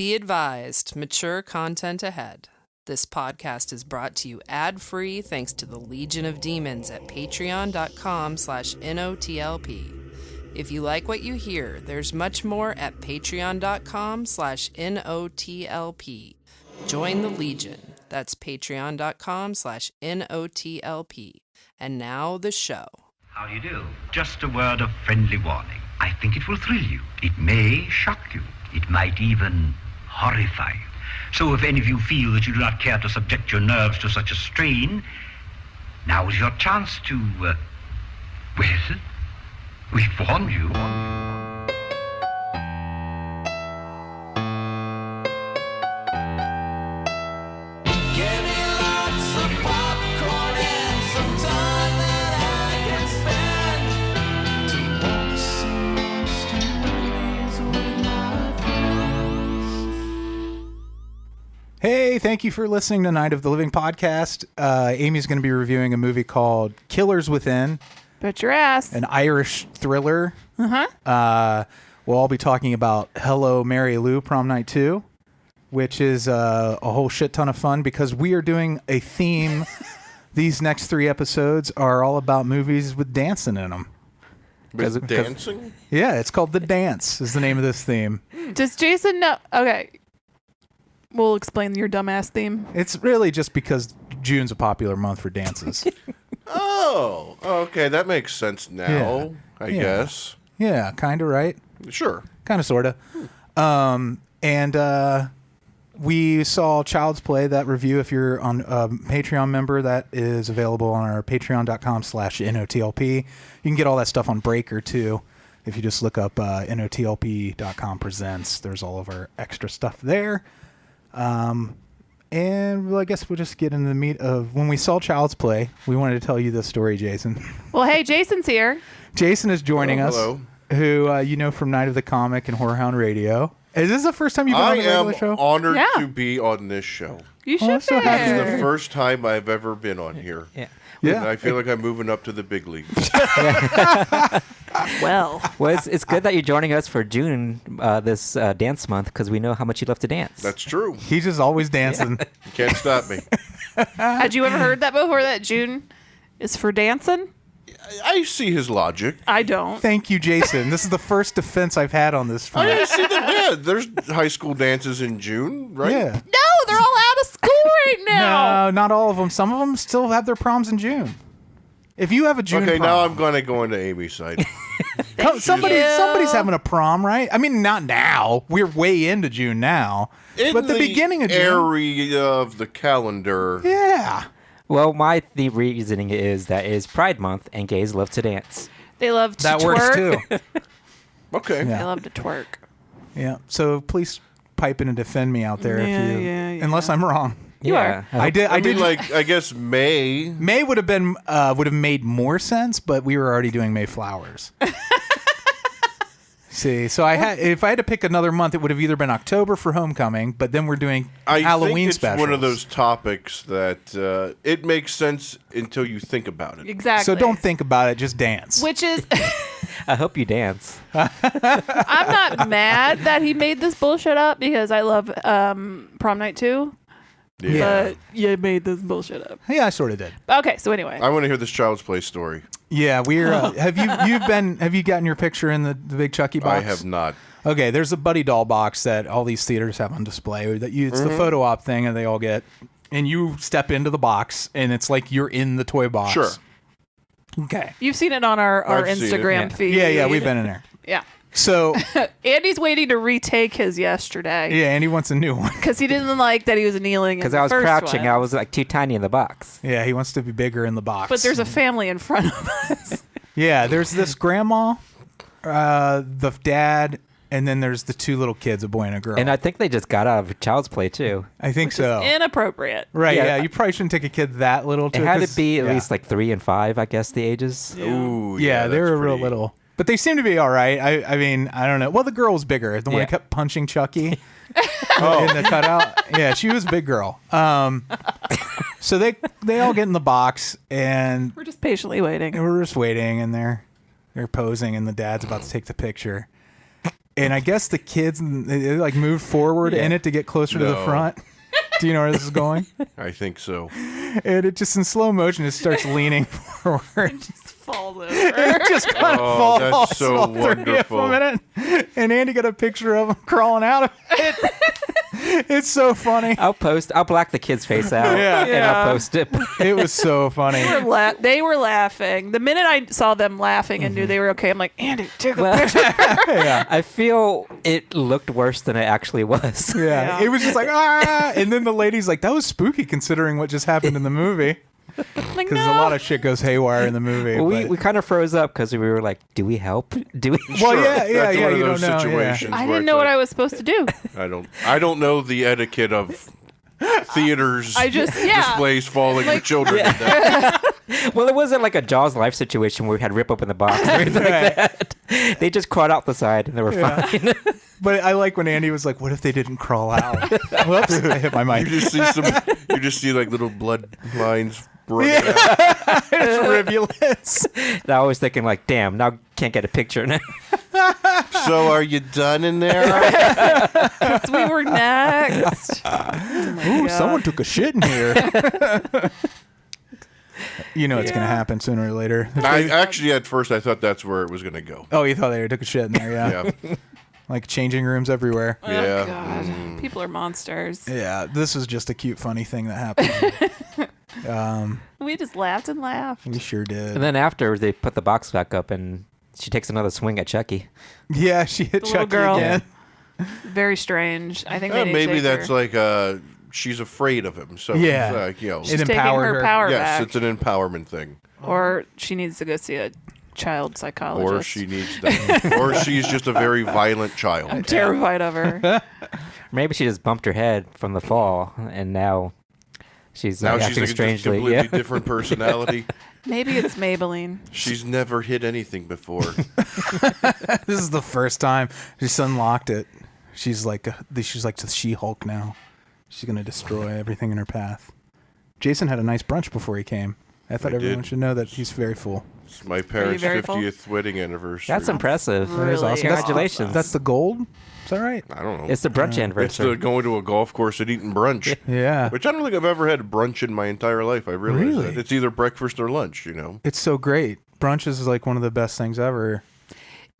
Be advised, mature content ahead. This podcast is brought to you ad-free thanks to the Legion of Demons at patreon.com/NOTLP. If you like what you hear, there's much more at patreon.com/NOTLP. Join the Legion. That's patreon.com/NOTLP. And now the show. How do you do? Just a word of friendly warning. I think it will thrill you. It may shock you. It might even horrify you. So if any of you feel that you do not care to subject your nerves to such a strain, now is your chance to, well, we warn you. Hey, thank you for listening to Night of the Living podcast. Amy's going to be reviewing a movie called Killers Within. Bet your ass. An Irish thriller. We'll all be talking about Hello, Mary Lou, Prom Night II, which is a whole shit ton of fun because we are doing a theme. These next 3 episodes are all about movies with dancing in them. With dancing? Yeah, it's called The Dance is the name of this theme. Does Jason know? Okay. We'll explain your dumbass theme. It's really just because June's a popular month for dances. Oh, okay. That makes sense now, I guess. Yeah, kind of, right? Sure. Kind of, sort of. And we saw Child's Play, that review. If you're on a Patreon member, that is available on our patreon.com/NOTLP. You can get all that stuff on Breaker, too. If you just look up NOTLP.com presents, there's all of our extra stuff there. And well, I guess we'll just get into the meat of when we saw Child's Play. We wanted to tell you this story, Jason. Well, hey, Jason's here. Jason is joining us. Hello. Who you know from Night of the Comic and HorrorHound Radio. Is this the first time you've been on the regular show? I am honored Yeah. to be on this show. You should be. This is the first time I've ever been on here. Yeah. And I feel like I'm moving up to the big leagues. Well, it's good that you're joining us for June, this dance month, because we know how much you love to dance. That's true. He's just always dancing. You can't stop me. had you ever heard that before, that June is for dancing? I see his logic. I don't. Thank you, Jason. This is the first defense I've had on this front. I see that. Yeah, there's high school dances in June, right? Yeah. No, they're all out of school right now. No, not all of them. Some of them still have their proms in June. If you have a June Okay, prom. now I'm going to go into Amy's side. Somebody's having a prom, right? I mean, not now. We're way into June now. But the beginning of June. Area of the calendar. Yeah. Well, the reasoning is that it is Pride Month, and gays love to dance. They love to That twerk. works too. Okay. They love to twerk. Yeah. So please pipe in and defend me out there unless I'm wrong. You are. I did like, I guess May. May would have made more sense, but we were already doing May flowers. See, so if I had to pick another month, it would have either been October for homecoming, but then we're doing Halloween think it's specials. one of those topics that it makes sense until you think about it. Exactly. So don't think about it, just dance. Which is, I hope you dance. I'm not mad that he made this bullshit up because I love Prom Night II. Yeah. But you made this bullshit up. Yeah, I sort of did. Okay, so anyway. I want to hear this Child's Play story. Yeah, we're. Have you gotten your picture in the big Chucky box? I have not. Okay, there's a Buddy Doll box that all these theaters have on display. It's the photo op thing, and they all get. And you step into the box, and it's like you're in the toy box. Sure. Okay. You've seen it on our I've seen Instagram it. feed. Yeah, we've been in there. Yeah. So Andy's waiting to retake his yesterday. yeah, and he wants a new one. Because he didn't like that he was kneeling. Because I was crouching. I was like too tiny in the box. Yeah, he wants to be bigger in the box. But there's a family in front of us. Yeah, there's this grandma, the dad, and then there's the 2 little kids, a boy and a girl. And I think they just got out of Child's Play, too. I think so. Inappropriate. Right, Yeah. yeah. You probably shouldn't take a kid that little. It had to be at least like 3 and 5, I guess, the ages. Ooh, Yeah, they that's were real pretty- little. But they seem to be all right. I mean, I don't know. Well, the girl was bigger. The one that kept punching Chucky in the cutout. Yeah, she was a big girl. So they all get in the box, and We're just patiently waiting. we're just waiting, and they're posing, and the dad's about to take the picture. and I guess the kids they like moved forward in it to get closer to the front. Do you know where this is going? I think so. And it just in slow motion, it starts leaning forward. Falls over. It just kind of falls. That's so all three of wonderful. them in it. And Andy got a picture of him crawling out of it. It's so funny. I'll black the kid's face out. And I'll post it. It was so funny. They were laughing. The minute I saw them laughing and knew they were okay, I'm like, Andy, take a picture. I feel it looked worse than it actually was. Yeah. It was just like, ah. And then the lady's like, that was spooky considering what just happened in the movie. Like, Because a lot of shit goes haywire in the movie. Well, but- we kind of froze up because we were like, do we help? Do we? Well, Sure. yeah, That's one of you those don't know, situations I where didn't it's know what like, I was supposed to do. I don't know the etiquette of theaters I just, displays falling with children in them. Well, it wasn't like a Jaws life situation where we had to rip open the box or anything like that. They just crawled out the side and they were fine. But I like when Andy was like, what if they didn't crawl out? Whoops, I hit my mic. You just see like little blood lines running out. It's rivulets. And I was thinking like, damn, now can't get a picture now. So are you done in there? Because we were next. Ooh, someone took a shit in here. You know it's going to happen sooner or later. I actually, at first, I thought that's where it was going to go. Oh, you thought they took a shit in there, yeah. Yeah. Like changing rooms everywhere. Yeah. Oh, God. People are monsters. Yeah, this was just a cute, funny thing that happened. We just laughed and laughed. We sure did. And then after they put the box back up and she takes another swing at Chucky. Yeah, she hit The little Chucky girl. again. Very strange. I think they need to Maybe take that's her. like she's afraid of him. So Yeah. it's like, It She's taking empowered her her. power yes, back. it's an empowerment thing. Or she needs to go see a child psychologist. Or she needs that. Or she's just a very violent I'm child. terrified of her. Maybe she just bumped her head from the fall and now she's Now she's acting like a strangely. completely different personality. Maybe it's Maybelline. She's never hit anything before. This is the first time she's unlocked it. She's like the She-Hulk now. She's going to destroy everything in her path. Jason had a nice brunch before he came. I thought everyone should know that he's very full. It's my parents' very full? 50th wedding anniversary. That's impressive. That is Really awesome. Congratulations. That's the gold? Is that right? I don't know. It's the brunch It's anniversary. going to a golf course and eating brunch. Yeah. Which I don't think I've ever had brunch in my entire life. I realize Really? that. It's either breakfast or lunch, you know. It's so great. Brunch is like one of the best things ever.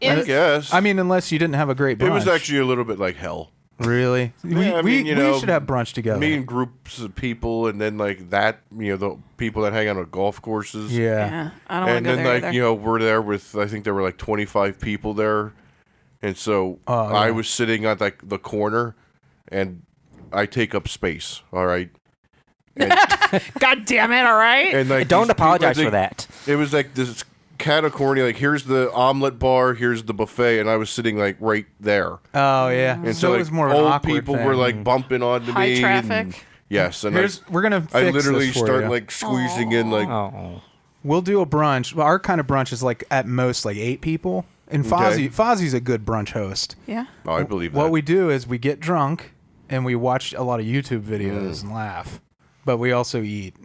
I guess. I mean, unless you didn't have a great brunch. it was actually a little bit like hell. Really? Yeah, I mean, you know, we should have brunch together. Me and groups of people, and then like that, the people that hang out at golf courses. Yeah. I don't want And to go then there like either. we're there with I think there were like 25 people there, and so Oh, I yeah. was sitting at like the corner, and I take up space. All right. And, God damn it! All right. and like Don't these people, apologize I for think that. It was like this catacorny. Like here's the omelet bar, here's the buffet, and I was sitting like right there. Oh, yeah. And so so it like, was more of an old awkward people thing. were like bumping onto High me. traffic? And, yes, and We're going to fix I literally this for start you. like squeezing in like Oh. We'll do a brunch. Well, our kind of brunch is like at most like 8 people. And Okay. Fozzie's a good brunch host. Yeah. oh, I believe that. What we do is we get drunk and we watch a lot of YouTube videos and laugh. But we also eat.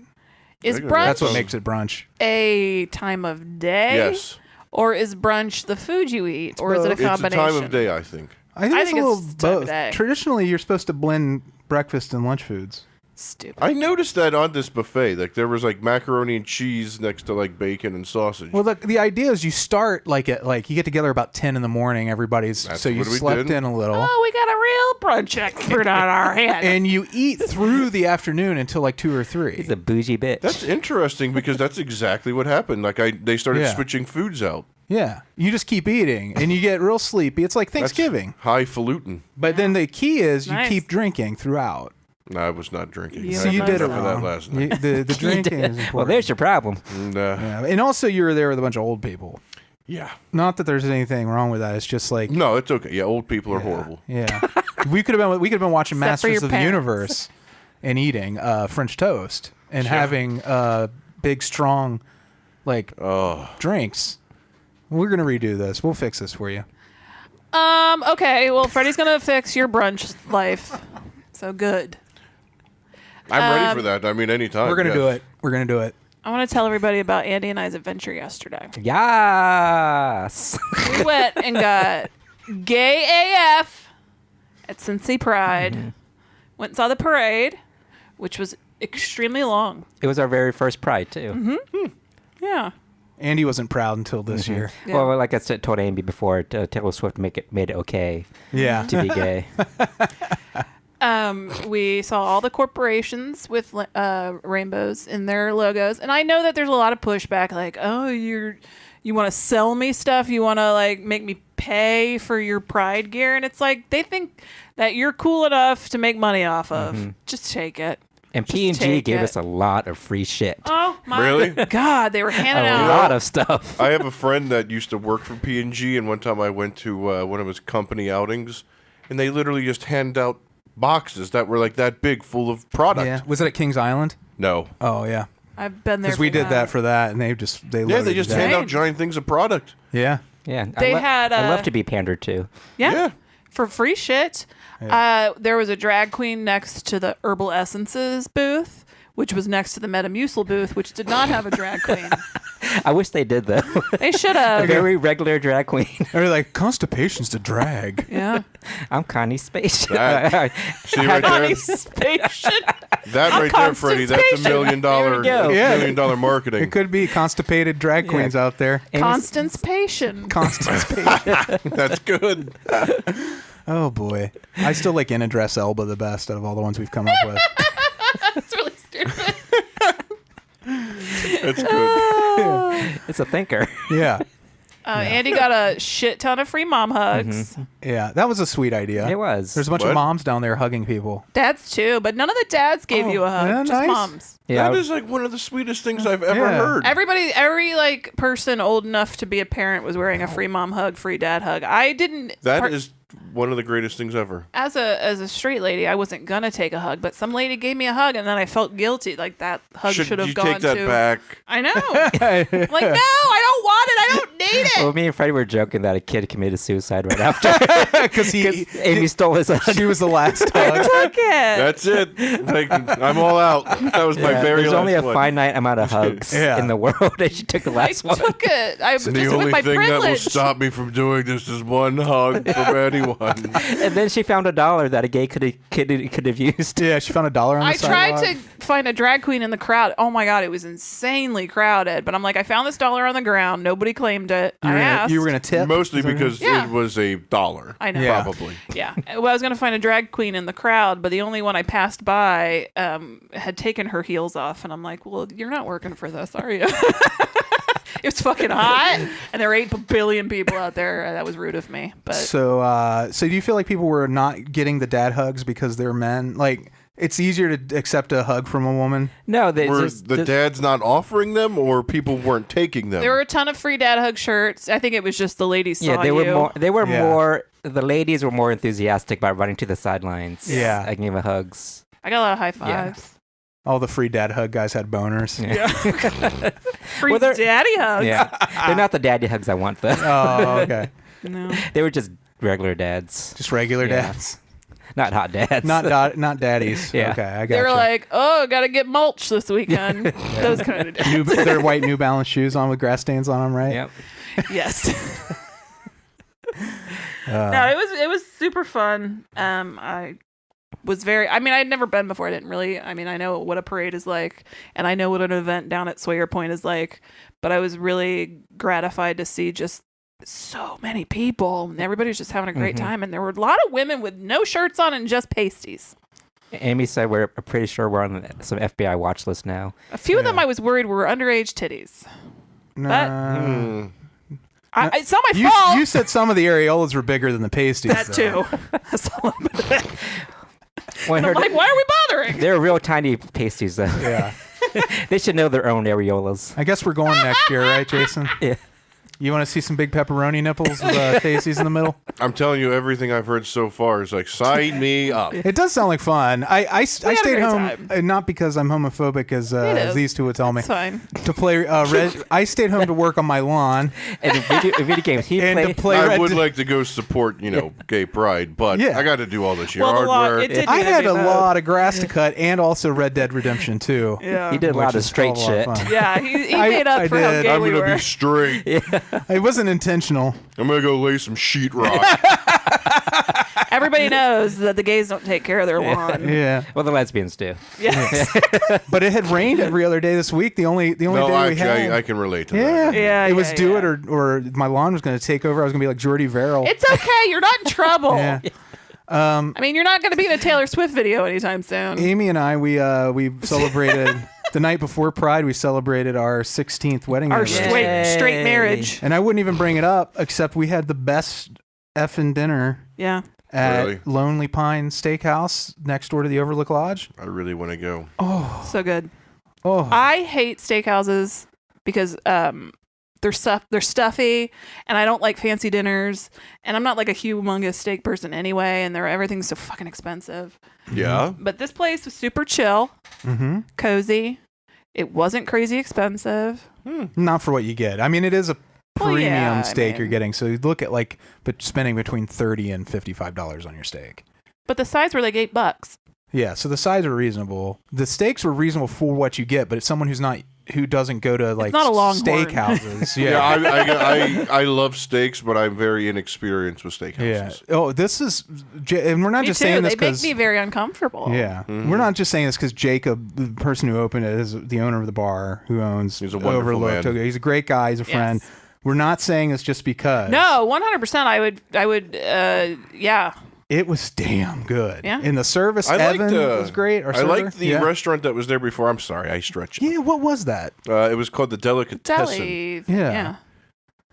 Is That's brunch That's what makes it brunch. a time of day? Yes, Or is brunch the food you eat? Or is it a it's a combination? time of day. I think. I think I it's think a it's little time of both. day. Traditionally, you're supposed to blend breakfast and lunch foods. Stupid. I noticed that on this buffet, like there was like macaroni and cheese next to like bacon and sausage. Well, the idea is you start like at you get together about 10 in the morning. Everybody's That's so you what we slept did. in a little. Oh, we got a real brunch expert on our hand. And you eat through the afternoon until like 2 or 3. He's a bougie bitch. That's interesting because that's exactly what happened. Like they started Yeah. switching foods out. Yeah, you just keep eating and you get real sleepy. It's like That's Thanksgiving. highfalutin. But then the key is you Nice. keep drinking throughout. No, I was not drinking. Yeah, So I you had did it enough of wrong. that last night. The drinking is important. well, there's your problem. Yeah. And also you were there with a bunch of old people. Yeah. Not that there's anything wrong with that. It's just like No, it's okay. Yeah, old people are horrible. Yeah, we could have been watching Except for Masters your of the parents. Universe and eating French toast and having big strong like drinks. We're gonna redo this. We'll fix this for you. Okay. Well, Freddie's gonna fix your brunch life. So good. I'm ready for that. I mean, anytime. We're gonna yes. do it. We're gonna do it. I want to tell everybody about Andy and I's adventure yesterday. Yes. We went and got gay AF at Cincy Pride. Went and saw the parade, which was extremely long. It was our very first Pride, too. Yeah. Andy wasn't proud until this year. Yeah. Well, like I said, told Amy before, Taylor Swift made it okay Yeah. to be gay. We saw all the corporations with rainbows in their logos, and I know that there's a lot of pushback, like, oh, you want to sell me stuff, you want to like make me pay for your Pride gear, and it's like they think that you're cool enough to make money off of. Just take it. And Just P&G take gave it. us a lot of free shit. Oh my Really? God, they were handing A out. lot of stuff. I have a friend that used to work for P&G, and one time I went to one of his company outings, and they literally just hand out boxes that were like that big, full of product. Yeah. Was it at Kings Island? No. Oh, yeah. I've been there. Because we for did that for that, and they Yeah, they just hand hand out giant things of product. Yeah. Yeah. They had, I love to be pandered to. Yeah. For free shit. There was a drag queen next to the Herbal Essences booth, which was next to the Metamucil booth, which did not have a drag queen. I wish they did, though. They should A have. very regular drag queen. They're like, constipation's to drag. Yeah. I'm Connie Space. That- See right there? Constipation. That right there, Freddie, that's $1 million, There we go. Yeah. $1 million marketing. It could be constipated drag queens out there. Constipation. Constipation. That's good. Oh, boy. I still like In Address Elba the best out of all the ones we've come up with. That's really stupid. That's good. It's a thinker. Yeah. Andy got a shit ton of free mom hugs. Yeah. That was a sweet idea. It was. There's a bunch What? of moms down there hugging people. Dads too, but none of the dads gave you a hug. yeah, Just nice. moms. Yeah. That is like one of the sweetest things I've ever Yeah. heard. Every like person old enough to be a parent was wearing a free mom hug, free dad hug. I didn't. That is one of the greatest things ever. As a straight lady, I wasn't gonna take a hug, but some lady gave me a hug, and then I felt guilty. Like that hug should have you gone take that to. back? I know. Like, no, I don't want it. I don't need it. Well, me and Freddie were joking that a kid committed suicide right after. Because Amy stole his hug. she was the last hug. Took it. That's it. Like, I'm all out. That was my very There's last only a one. finite amount of hugs Yeah. in the world, and she took the I last one. took it. I And just the with only my thing that will privilege. stop me from doing this is one hug from anyone. And then she found $1 that a gay could have used. Yeah, she found $1 on the I sidewalk. tried to find a drag queen in the crowd. Oh my god, it was insanely crowded. But I'm like, I found this $1 on the ground. Nobody claimed it. I asked. You were going to tip? Mostly because Yeah. it was $1. I know. Yeah. Probably. Yeah. Well, I was going to find a drag queen in the crowd, but the only one I passed by had taken her heels off. And I'm like, well, you're not working for this, are you? It was fucking hot. And there were 8 billion people out there. That was rude of me. But So do you feel like people were not getting the dad hugs because they're men? Like, it's easier to accept a hug from a woman? No, they Were just the dads not offering them, or people weren't taking them? there were a ton of free dad hug shirts. I think it was just the ladies saw Yeah, they you. were more. They were Yeah. more. The ladies were more enthusiastic about running to the sidelines. Yeah. I gave her hugs. I got a lot of high Yeah. fives. All the free dad hug guys had boners. Yeah. Free Well, they're- daddy hugs. Yeah, they're not the daddy hugs I want though. Oh, okay. No. They were just regular dads, Just regular Yeah. dads. not hot dads. Not daddies. Yeah. Okay, I got They were you. like, oh, got to get mulch this weekend. Those kind of dads. Their white New Balance shoes on with grass stains on them, right? Yep. Yes. No, it was super fun. I was very. I mean, I'd never been before. I didn't really. I mean, I know what a parade is like, and I know what an event down at Sawyer Point is like. But I was really gratified to see just so many people, and everybody was just having a great time. And there were a lot of women with no shirts on and just pasties. Amy said we're pretty sure we're on some FBI watch list now. A few of them I was worried were underage titties. No. It's not my fault. You said some of the areolas were bigger than the pasties. that though. too. That's all I'm When I'm like, why are we bothering? they're real tiny pasties though. Yeah. They should know their own areolas. I guess we're going next year, right, Jason? Yeah. You want to see some big pepperoni nipples with pasties in the middle? I'm telling you, everything I've heard so far is like, sign me up. It does sound like fun. I had a stayed great home, time. not because I'm homophobic, as is. these two would tell me, It's fine. to play I stayed home to work on my lawn And in video games, he and to played. play I Red would Dead. like to go support, gay pride, but Yeah. I got to do all this Well, the yard law- work. it did- I had a do both. lot of grass to cut and also Red Dead Redemption 2. Yeah. He did a lot which of is straight a lot of shit. fun. Yeah, he I- made up I for how did. gay I'm we going to were. be straight. Yeah. It wasn't intentional. I'm gonna go lay some sheetrock. Everybody knows that the gays don't take care of their lawn. Yeah. Well, the lesbians do. Yes. But it had rained every other day this week. The only day we had. I can relate to Yeah. that. Yeah, It was yeah, do yeah. it or my lawn was going to take over. I was going to be like Jordy Verrill. It's okay. You're not in trouble. Yeah. I mean, you're not going to be in a Taylor Swift video anytime soon. Amy and I, we celebrated the night before Pride. We celebrated our 16th wedding Our anniversary. straight marriage. And I wouldn't even bring it up, except we had the best effing dinner Yeah. at Really? Lonely Pine Steakhouse next door to the Overlook Lodge. I really want to go. So good. Oh, I hate steakhouses because they're stuffy, and I don't like fancy dinners, and I'm not like a humongous steak person anyway, and everything's so fucking expensive. Yeah. But this place was super chill, cozy. It wasn't crazy expensive. not for what you get. I mean, it is a Well, premium yeah, steak you're getting. So you look at but spending between $30 and $55 on your steak. But the sides were like $8. Yeah, so the sides are reasonable. The steaks were reasonable for what you get, but it's someone who doesn't go to like not a Longhorn. steakhouses. Yeah, I love steaks, but I'm very inexperienced with steakhouses. Yeah. Oh, this is, and we're not Me just too. saying this They make because me very uncomfortable. yeah, we're not just saying this because Jacob, the person who opened it, is the owner of the bar who owns He's a wonderful Overlook. man. He's a great guy. He's a friend. Yes. We're not saying this just because. No, 100%. I would. Yeah. It was damn good. Yeah. And the service, I liked, Evan was great. I liked the restaurant that was there before. I'm sorry, I stretched. Yeah, what was that? It was called the Delicatessen. Deli. Yeah.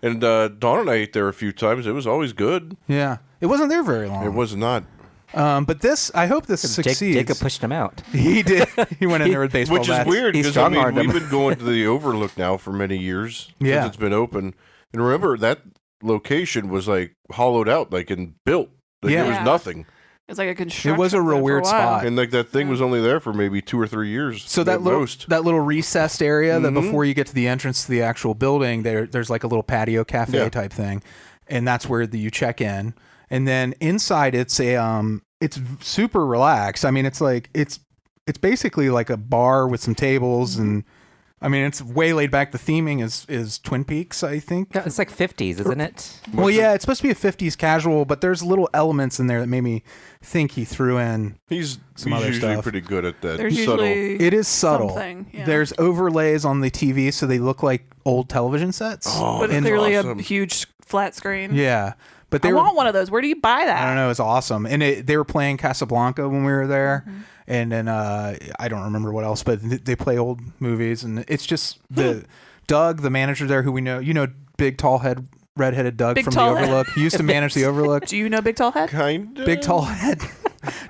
And Dawn and I ate there a few times. It was always good. Yeah. It wasn't there very long. It was not. But this, I hope this succeeds. Jacob pushed him out. He did. He went in there with baseball Which bats. is weird He because I mean, strong-armed him. we've been going to the Overlook now for many years Yeah. since it's been open. And remember, that location was like hollowed out, like and built. Like Yeah. there was Yeah. nothing. It's like a construction. It was a real for weird while. spot. And like that thing was only there for maybe 2 or 3 years. So at that most. little recessed area that Mhm. before you get to the entrance to the actual building, there's like a little patio cafe Yeah. type thing, and that's where you check in. And then inside, it's it's super relaxed. I mean, it's basically like a bar with some tables, and I mean, it's way laid back. The theming is Twin Peaks, I think. Yeah, it's like 50s, isn't it? Well, yeah, it's supposed to be a 50s casual, but there's little elements in there that made me think he threw in. He's other usually stuff. pretty good at that. There's Subtle. usually It is subtle. something, yeah. There's overlays on the TV, so they look like old television sets. Oh, but it's that's clearly awesome. a huge flat screen. Yeah, but I they were. want one of those. Where do you buy that? I don't know. It's awesome, and they were playing Casablanca when we were there, Mm-hmm. and then I don't remember what else, but they play old movies, and it's just the Doug, the manager there, who we know, big tall head, redheaded Doug Big from the tall head. Overlook. He used to manage the Overlook. Do you know Big Tall Head? Kind of. Big tall head.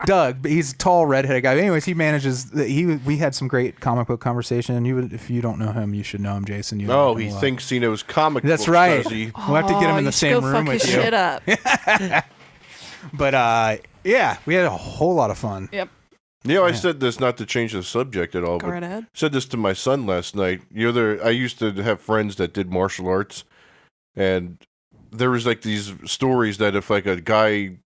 Doug, but he's a tall redheaded guy. Anyways, he manages. We had some great comic book conversation. If you don't know him, you should know him, Jason. You know Oh, him he a lot. thinks he knows comic That's books, right. does he? We'll have to get him in the you should same go room fuck with his you. shit up. But yeah, we had a whole lot of fun. Yep. You know, I said this not to change the subject at all, Go but right ahead. said this to my son last night. I used to have friends that did martial arts, and there was like these stories that if like a guy, I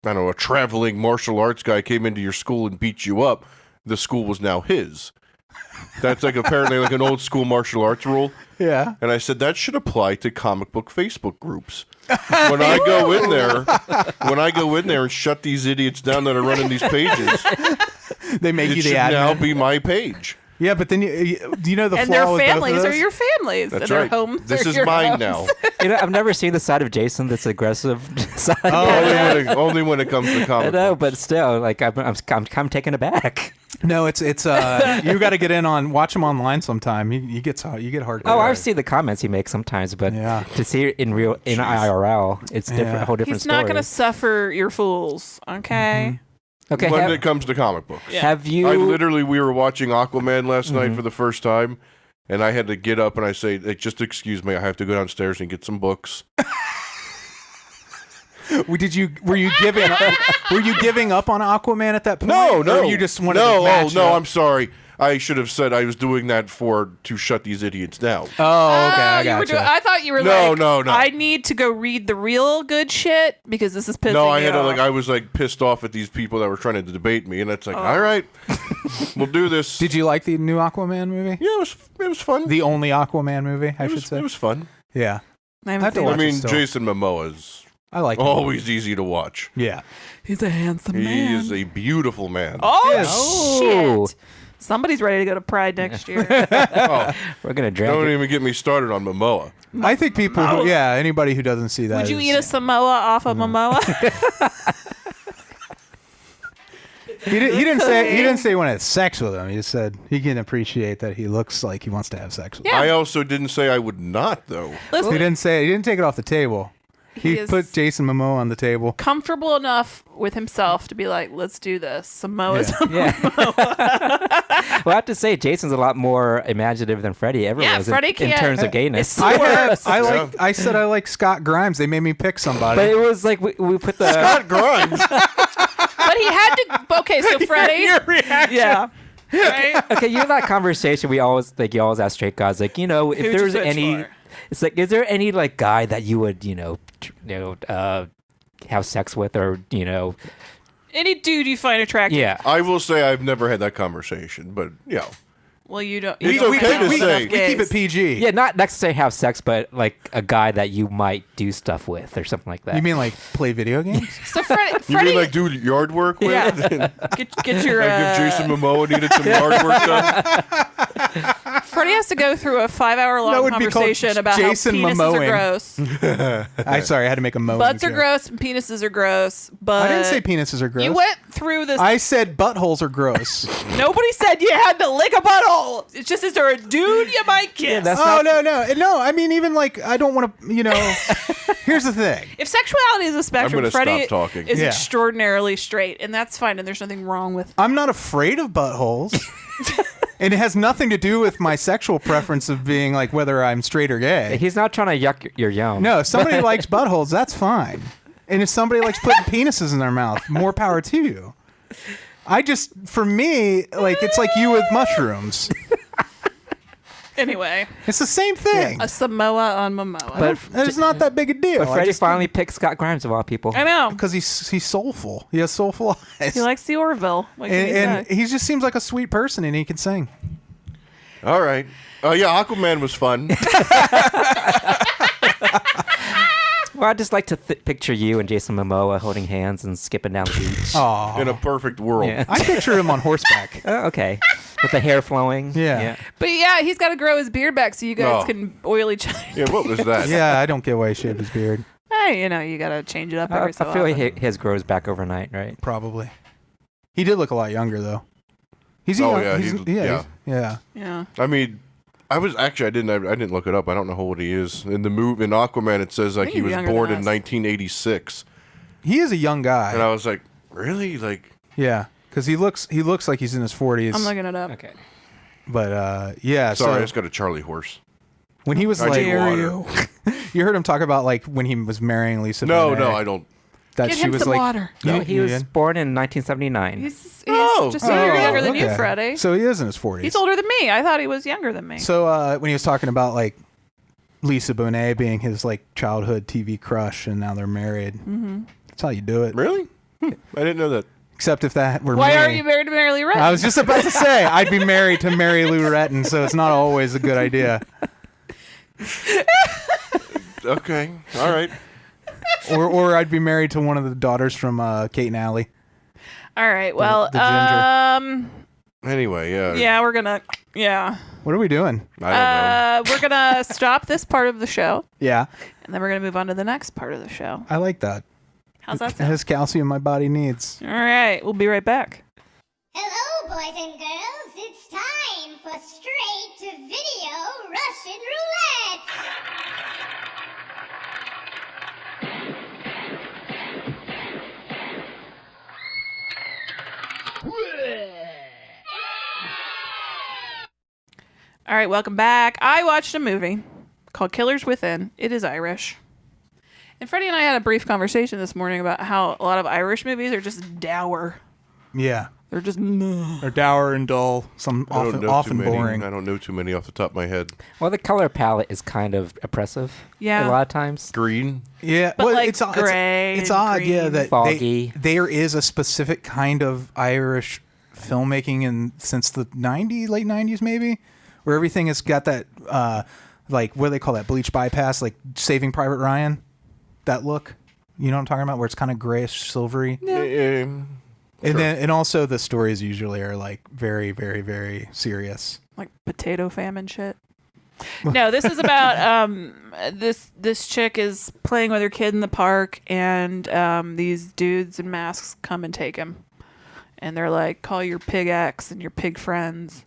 don't know, a traveling martial arts guy came into your school and beat you up, the school was now his. That's like apparently like an old school martial arts rule. Yeah. And I said that should apply to comic book Facebook groups. When I go in there and shut these idiots down that are running these pages, They make it you the should admin. now be my page. Yeah, but then do you know the And flaw their with both of families are those? your families. That's and their right. homes This are is your mine homes. now. I've never seen the side of Jason that's aggressive side. Only when it comes to I comic know, books. but still, like I'm taken aback. No, it's you got to get in on watch him online sometime. You get hardcore. Oh, I've seen the comments he makes sometimes, but Yeah. to see it in IRL, it's different. Yeah. A whole different He's story. not going to suffer your fools, okay? Okay, When it comes to comic books. have you? We were watching Aquaman last night for the first time, and I had to get up and I say, hey, just excuse me, I have to go downstairs and get some books. Were you giving up on Aquaman at that point? No. Or you just wanted no, to match no, up? I'm sorry. I should have said I was doing that to shut these idiots down. Oh, okay, I You were gotcha. I thought you were No, like, no. I need to go read the real good shit because this is pissing No, I me had to, off. I was pissed off at these people that were trying to debate me, and it's like, all right, we'll do this. Did you like the new Aquaman movie? Yeah, it was fun. The only Aquaman movie, I should say. It was fun. Yeah. I I have haven't to seen watch I it. mean, still. Jason Momoa's I like him. always easy to watch. Yeah. He's a handsome He man. is a beautiful man. Oh. Shit. Somebody's ready to go to Pride next year. Oh, We're gonna drag don't it. even get me started on Momoa. I think people who, anybody who doesn't see that. Would you is- eat a Samoa off of Momoa? He didn't say he wanted to have sex with him. He just said he can appreciate that he looks like he wants to have sex with him. Yeah. I also didn't say I would not, though. Listen, He didn't take it off the table. He is put Jason Momoa on the table. comfortable enough with himself to be like, let's do this. Samoa's. Yeah. Well, I have to say, Jason's a lot more imaginative than Freddy ever Yeah, was Freddy in can't- terms of gayness. I said I like Scott Grimes. They made me pick somebody. But it was like we put the Scott Grimes. But he had to. Okay, so Freddy. Yeah. Right? okay, you know that conversation you always ask straight guys, like, if Who'd you there's switch any, for? it's like, is there any like guy that you would have sex with, or Any dude you find attractive. yeah. I will say I've never had that conversation, but Well, you don't. It's you don't okay hang out to with say. enough we keep gays. it PG. Yeah, not necessarily have sex, but like a guy that you might do stuff with or something like that. You mean like play video games? So Freddy. you mean like do yard work with? Yeah. Get your. Like if Jason Momoa needed some yard work done? Freddie has to go through a 5-hour-long That would be called conversation about Jason how penises Momoing. are gross. I had to make a moan. Butts are joke. gross and penises are gross. But I didn't say penises are gross. You went through this. I said buttholes are gross. Nobody said you had to lick a butthole. It's just, is there a dude you might kiss? that's Oh, no. I mean, even like, I don't want to, here's the thing. If sexuality is a spectrum, gonna Freddie stop talking. is Yeah. extraordinarily straight, and that's fine, and there's nothing wrong with. I'm not afraid of buttholes. And it has nothing to do with my sexual preference of being like whether I'm straight or gay. He's not trying to yuck your yum. No, if somebody likes buttholes, that's fine. And if somebody likes putting penises in their mouth, more power to you. For me, like, it's like you with mushrooms. Anyway, It's the same thing. a Samoa on Momoa. But It's not that big a deal. But Freddie finally picked Scott Grimes of all people. I know. Because he's soulful. He has soulful eyes. He likes the Orville. What can you and say? he just seems like a sweet person, and he can sing. All right. Yeah, Aquaman was fun. Well, I just like to picture you and Jason Momoa holding hands and skipping down the beach. Aw. In a perfect world. Yeah. I picture him on horseback. Oh, okay. With the hair flowing. Yeah. But yeah, he's got to grow his beard back so you guys Oh. can oil each other. Yeah, what was that? Yeah, I don't get why he shaved his beard. Hey, you got to change it up every so I feel often. like his grows back overnight, right? Probably. He did look a lot younger, though. He's Oh, young. yeah, He's, yeah. yeah. Yeah. I mean, I didn't look it up. I don't know how old he is. In Aquaman, it says like think he he's was younger born than in us. 1986. He is a young guy. And I was like, really? Like, Yeah, because he looks like he's in his 40s. I'm looking it up. Okay. But yeah, sorry, I so just got a Charlie horse. when he was I like, drink water. you heard him talk about like when he was marrying Lisa. No, Bonet, I don't. That Get she him was some like, water. No, You- he you was in? born in 1979. He's Oh. just a year Oh, younger than you, okay. Freddie. So he is in his 40s. He's older than me. I thought he was younger than me. So when he was talking about like Lisa Bonet being his like childhood TV crush, and now they're married. Mm-hmm. That's how you do it. Really? I didn't know that. Except if that were Why me. aren't you married to Mary Lee Retton? I was just about to say I'd be married to Mary Lou Retton, so it's not always a good idea. Okay. All right. Or I'd be married to one of the daughters from Kate and Allie. All right. Well, the ginger. Anyway, yeah. yeah, we're gonna. Yeah. What are we doing? I don't know. We're gonna stop this part of the show, Yeah, and then we're gonna move on to the next part of the show. I like that. How's that It sound? has calcium my body needs. All right. We'll be right back. Hello, boys and girls. It's time for Straight-to-Video Russian Roulette. All right. Welcome back. I watched a movie called Killers Within. It is Irish. And Freddie and I had a brief conversation this morning about how a lot of Irish movies are just dour. Yeah, They're just they're dour and dull. Some I don't know often too many. boring. I don't know too many off the top of my head. Well, the color palette is kind of oppressive. Yeah. A lot of times. Green. Yeah, But, well, like, it's gray It's and odd, yeah, green. that Foggy. there is a specific kind of Irish filmmaking since the late '90s maybe, where everything has got that like what do they call that? Bleach bypass, like Saving Private Ryan. That look, you know what I'm talking about, where it's kind of grayish, silvery. Yeah. And also the stories usually are like very, very, very serious. Like potato famine shit. No, this is about this chick is playing with her kid in the park, and these dudes in masks come and take him, and they're like, "Call your pig ex and your pig friends."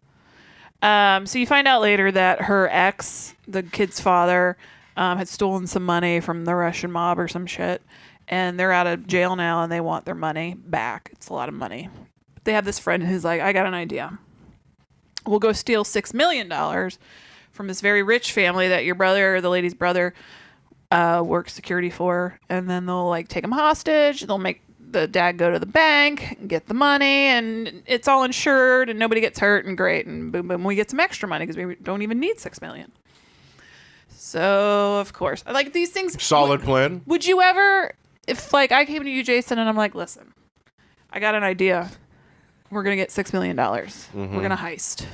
So you find out later that her ex, the kid's father, had stolen some money from the Russian mob or some shit, and they're out of jail now, and they want their money back. It's a lot of money. But they have this friend who's like, "I got an idea. We'll go steal $6 million from this very rich family that your brother, or the lady's brother, works security for, and then they'll like take him hostage. They'll make the dad go to the bank and get the money, and it's all insured, and nobody gets hurt, and great, and boom, boom, we get some extra money because we don't even need $6 million." So of course, like these things. Solid plan. Would you ever, if like I came to you, Jason, and I'm like, "Listen, I got an idea. We're gonna get $6 million. We're gonna heist."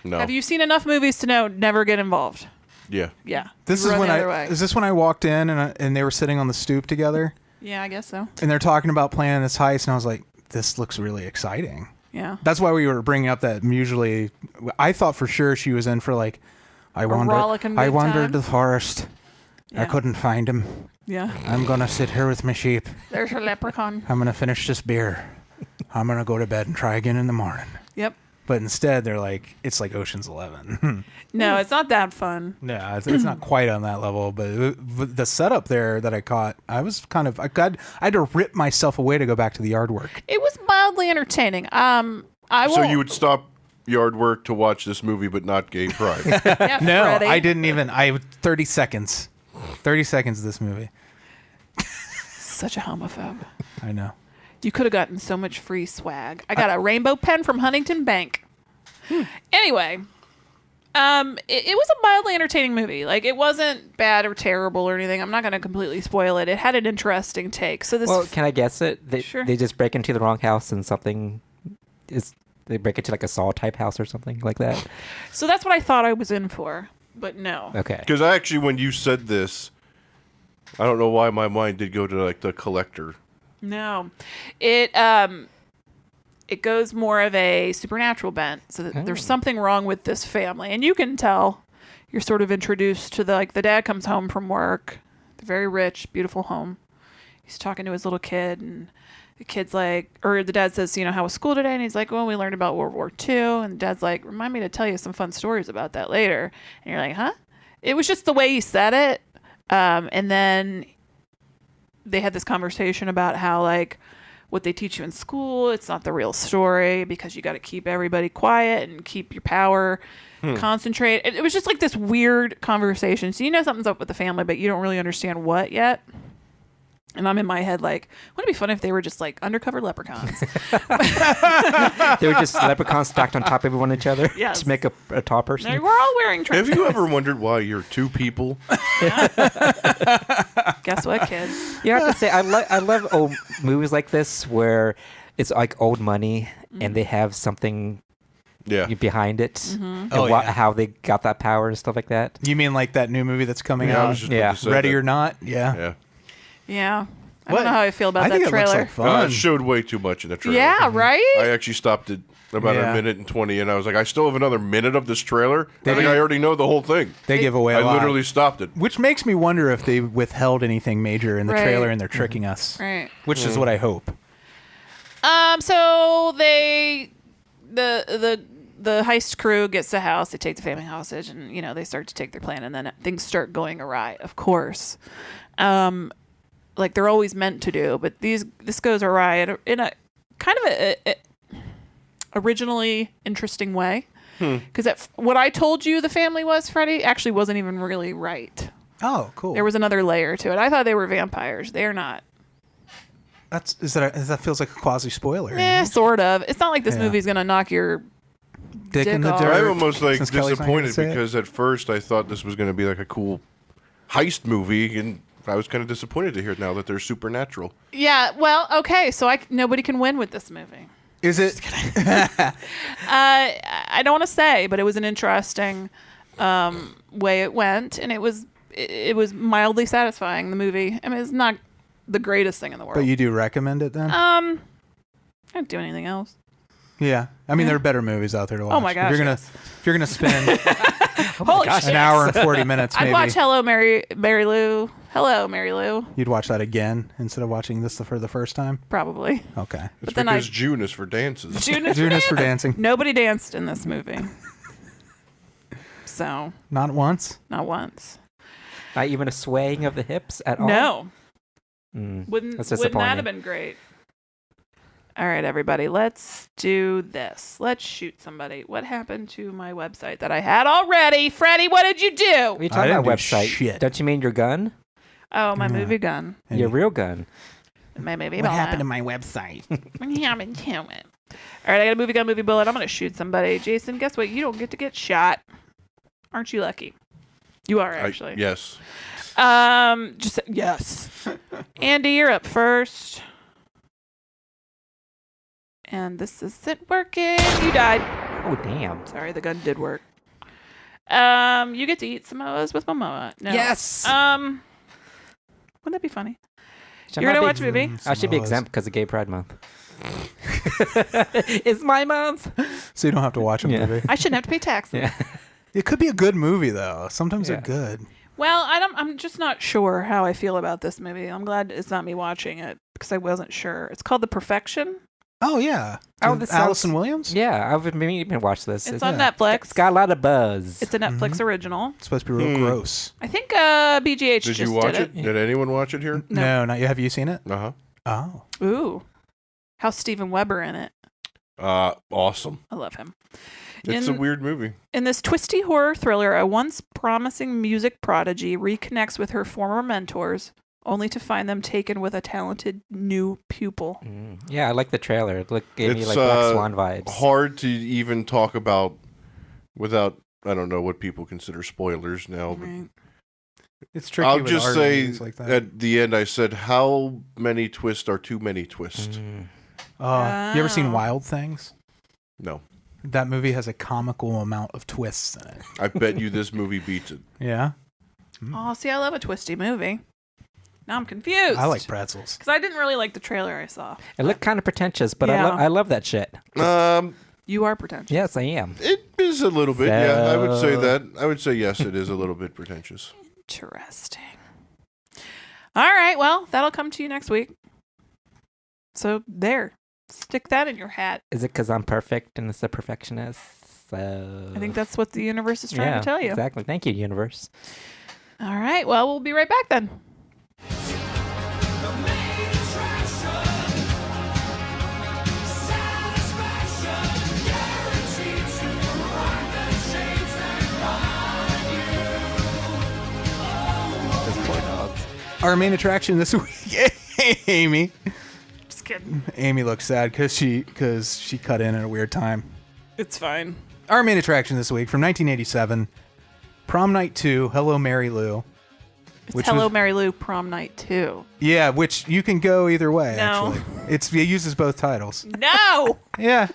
No. Have you seen enough movies to know never get involved? Yeah. Yeah. This You is run when the other way. is this when I walked in and they were sitting on the stoop together Yeah, I guess so. and they're talking about planning this heist, and I was like, this looks really exciting. Yeah. That's why we were bringing up that usually I thought for sure she was in for like rollicking I good wandered time. the forest. I Yeah. couldn't find him. Yeah. I'm gonna sit here with my sheep. There's a leprechaun. I'm gonna finish this beer. I'm gonna go to bed and try again in the morning. Yep. But instead, they're like, it's like Ocean's 11. No, it's not that fun. No, it's not quite on that level, but the setup there that I caught, I had to rip myself away to go back to the yard work. It was mildly entertaining. So you would stop yard work to watch this movie, but not Gay Pride. Yeah, No, Freddy. I didn't even. 30 seconds. 30 seconds of this movie. Such a homophobe. I know. You could have gotten so much free swag. I got a rainbow pen from Huntington Bank. Anyway, it was a mildly entertaining movie. Like, it wasn't bad or terrible or anything. I'm not going to completely spoil it. It had an interesting take. So this. Well, can I guess it? Sure. They just break into the wrong house and something is. They break into like a Saw type house or something like that. So that's what I thought I was in for, but no. Okay. Because actually, when you said this, I don't know why my mind did go to like The Collector. No, it goes more of a supernatural bent. So that there's something wrong with this family, and you can tell. You're sort of introduced to the dad comes home from work, the very rich, beautiful home. He's talking to his little kid, and the kid's like, or the dad says, how was school today? And he's like, well, we learned about World War II. And the dad's like, remind me to tell you some fun stories about that later. And you're like, huh? It was just the way he said it, and then they had this conversation about how what they teach you in school, it's not the real story because you got to keep everybody quiet and keep your power, concentrate. It was just like this weird conversation. So something's up with the family, but you don't really understand what yet. And I'm in my head like, wouldn't it be fun if they were just like undercover leprechauns? They were just leprechauns stacked on top of one each other Yes. to make a tall person. They were all wearing trench Have you coats. ever wondered why you're two people? Guess what, kid? You have to say, I love old movies like this where it's like old money and they have something Yeah. behind it and yeah. how they got that power and stuff like that. You mean like that new movie that's coming I out? was just Yeah. about to say Ready that. or Not? Yeah. Yeah. Yeah. I What? don't know how I feel about I think that it looks trailer. like fun. It showed way too much in the trailer. Yeah, right? I actually stopped at about Yeah. a minute and 20, and I was like, I still have another minute of this trailer. I think They- I already know the whole thing. They give away a I lot. literally stopped it. Which makes me wonder if they withheld anything major in the Right. trailer and they're tricking us. Right. Which is what I hope. So the heist crew gets the house. They take the family hostage, and they start to take their plan, and then things start going awry. Of course, like they're always meant to do, but this goes awry in a kind of a originally interesting way. Because what I told you the family was, Freddy, actually wasn't even really right. Oh, cool. There was another layer to it. I thought they were vampires. They're not. That feels like a quasi spoiler. Sort of. It's not like this Yeah. movie's gonna knock your Dick in the Dick off. dirt. I'm almost like Since Kelly's not gonna disappointed say it. because at first I thought this was going to be like a cool heist movie, and I was kind of disappointed to hear now that they're supernatural. Yeah. Well, okay. So nobody can win with this movie. Is it? I don't want to say, but it was an interesting way it went, and it was mildly satisfying. The movie. I mean, it's not the greatest thing in the world. But you do recommend it then? I don't do anything else. Yeah. I mean, there are better movies out there to watch. Oh my gosh! If you're gonna spend Holy shit. an hour and 40 minutes, maybe I'd watch Hello, Mary Lou. Hello, Mary Lou. you'd watch that again instead of watching this for the first time. Probably. Okay. It's then because June is for dances. June is June is for dancing. Nobody danced in this movie. So, Not once. not once. Not even a swaying of the hips at all. No. Mm, Wouldn't that's that have disappointing. been great? All right, everybody, let's do this. Let's shoot somebody. What happened to my website that I had already? Freddie, what did you do? What are you I talking didn't about do website? shit. Don't you mean your gun? Oh, my movie gun. Your real gun. My movie What bullet. happened to my website? What happened to it? All right, I got a movie gun, movie bullet. I'm going to shoot somebody. Jason, guess what? You don't get shot. Aren't you lucky? You are, actually. Yes. Just yes. Andy, you're up first. And this isn't working. You died. Oh, damn. Sorry, the gun did work. You get to eat Samoas with Momoa. No. Yes. Wouldn't that be funny? Should You're I gonna be watch a movie? I should be Samoas. exempt because of Gay Pride Month. It's my month. So you don't have to watch a Yeah. movie. I shouldn't have to pay taxes. Yeah. It could be a good movie though. Sometimes Yeah. they're good. Well, I'm just not sure how I feel about this movie. I'm glad it's not me watching it because I wasn't sure. It's called The Perfection. Oh yeah. Oh, With this Allison sounds- Williams. Yeah, I've been meaning to watch this. It's It- on Netflix. It's got a lot of buzz. It's a Netflix original. It's supposed to be real gross. I think BGH Did just you watch did it? Did anyone watch it here? No, not you. Have you seen it? Uh Oh. Ooh. How's Steven Weber in it? huh. Awesome. I love him. It's a weird movie. In this twisty horror thriller, a once promising music prodigy reconnects with her former mentors, only to find them taken with a talented new pupil. Yeah, I like the trailer. It gave me It's like Black Swan vibes. hard to even talk about without, I don't know what people consider spoilers now. But Right. It's tricky. I'll with just art say movies like that. at the end, I said, how many twists are too many twists? Mm. You ever seen Oh. Wild Things? No. That movie has a comical amount of twists in it. I bet you this movie beats it. Yeah. Oh, see, I love a twisty movie. Now I'm confused. I like pretzels. Because I didn't really like the trailer I saw. It looked kind of pretentious, but Yeah. I love that shit. You are pretentious. Yes, I am. It is a little bit, yeah. I would say So- that. I would say yes, it is a little bit pretentious. Interesting. All right, well, that'll come to you next week. So there. Stick that in your hat. Is it because I'm perfect and it's a perfectionist? So I think that's what the universe is trying to tell you. Exactly. Thank you, universe. All right, well, we'll be right back then. Our main attraction this week, Amy. Just kidding. Amy looks sad because she cut in at a weird time. It's fine. Our main attraction this week from 1987, Prom Night II, Hello Mary Lou. It's Which Hello, was- Mary Lou, Prom Night 2. Yeah, which you can go either way. No. Actually, it uses both titles. No! Yeah.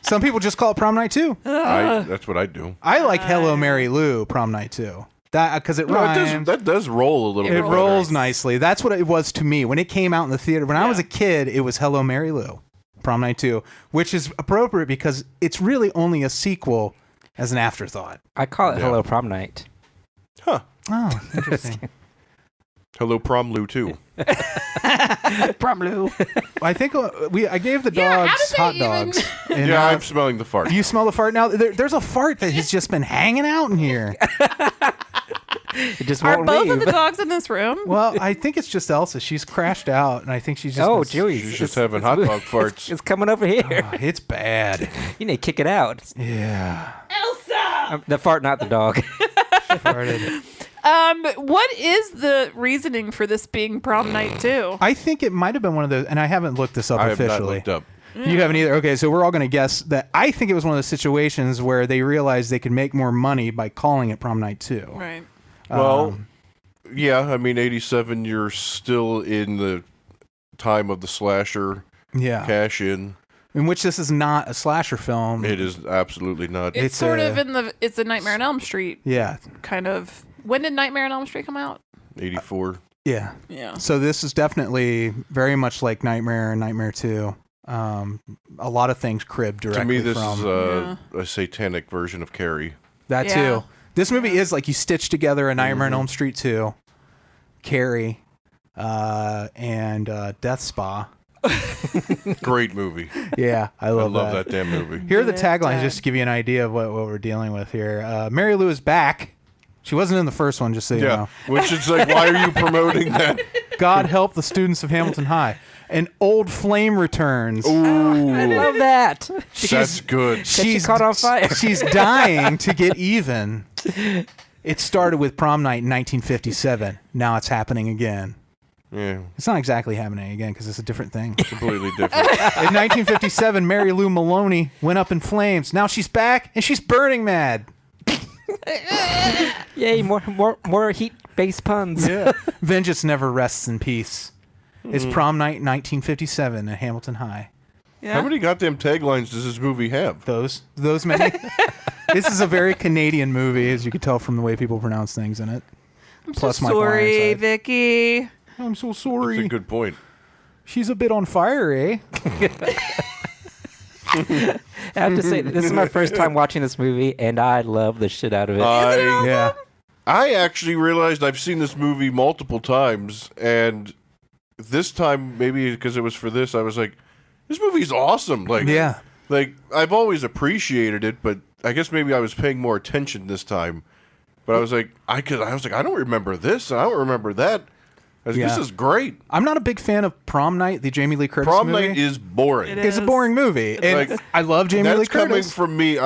Some people just call it Prom Night 2. That's what I do. I like Hello Mary Lou, Prom Night 2. That because it No, rhymes. that does roll a little It bit. rolls nicely. That's what it was to me when it came out in the theater. When I was Yeah. a kid, it was Hello Mary Lou, Prom Night 2, which is appropriate because it's really only a sequel as an afterthought. I call it Yeah. Hello Prom Night. Huh. Oh, interesting. Hello, Prom Lou, too. Prom Lou. I think I gave the Yeah, how dogs did they hot even- dogs. And Yeah, I'm smelling the fart. you smell the fart now. There's a fart that has just been hanging out in here. It just Are won't both leave. of the dogs in this room? Well, I think it's just Elsa. She's crashed out, and I think she's just. Oh, been- Joey. She's just having hot dog farts. It's coming over here. Oh, it's bad. You need to kick it out. Yeah. Elsa! The fart, not the dog. Farted. What is the reasoning for this being Prom Night 2? I think it might have been one of those, and I haven't looked this up I have not officially. looked up. You haven't either. Okay, so we're all going to guess that. I think it was one of those situations where they realized they could make more money by calling it Prom Night 2. Right. Well, yeah, I mean, 87, you're still in the time of the slasher Yeah. cash in. in which this is not a slasher film. It is absolutely not. It's sort of it's a Nightmare on Elm Street. Yeah. Kind of. When did Nightmare on Elm Street come out? 84. Yeah. Yeah. So this is definitely very much like Nightmare and Nightmare 2. A lot of things cribbed directly To me, this from is a satanic version of Carrie. that too. This movie is like you stitch together a Nightmare on Elm Street 2, Carrie, and Death Spa. Great movie. Yeah, I love that damn movie. Here are the taglines just to give you an idea of what we're dealing with here. Mary Lou is back. She wasn't in the first one, just so you know. Which is like, why are you promoting that? God help the students of Hamilton High. An old flame returns. Ooh, I love that. that's good. She's caught on fire. She's dying to get even. It started with Prom Night in 1957. Now it's happening again. Yeah, It's not exactly happening again because it's a different thing. completely different. In 1957, Mary Lou Maloney went up in flames. Now she's back and she's burning mad. Yay, more heat-based puns. Yeah. Vengeance never rests in peace. It's Prom Night 1957 at Hamilton High. Yeah. How many goddamn taglines does this movie have? Those many. This is a very Canadian movie, as you can tell from the way people pronounce things in it. Plus Michael Sorry, Ironside. Vicky. I'm so That's sorry. a good point. She's a bit on fire, eh? I have to say, this is my first time watching this movie, and I love the shit out of it. Yeah. I actually realized I've seen this movie multiple times, and this time, maybe because it was for this, I was like, this movie's awesome. Like, Yeah. like I've always appreciated it, but I guess maybe I was paying more attention this time. But I was like, I don't remember this, and I don't remember that. I was like, this Yeah. is great. I'm not a big fan of Prom Night, the Jamie Lee Curtis Prom movie. Night is boring. It It's a is. boring movie. And Like, I love Jamie Lee That's coming Curtis. from me.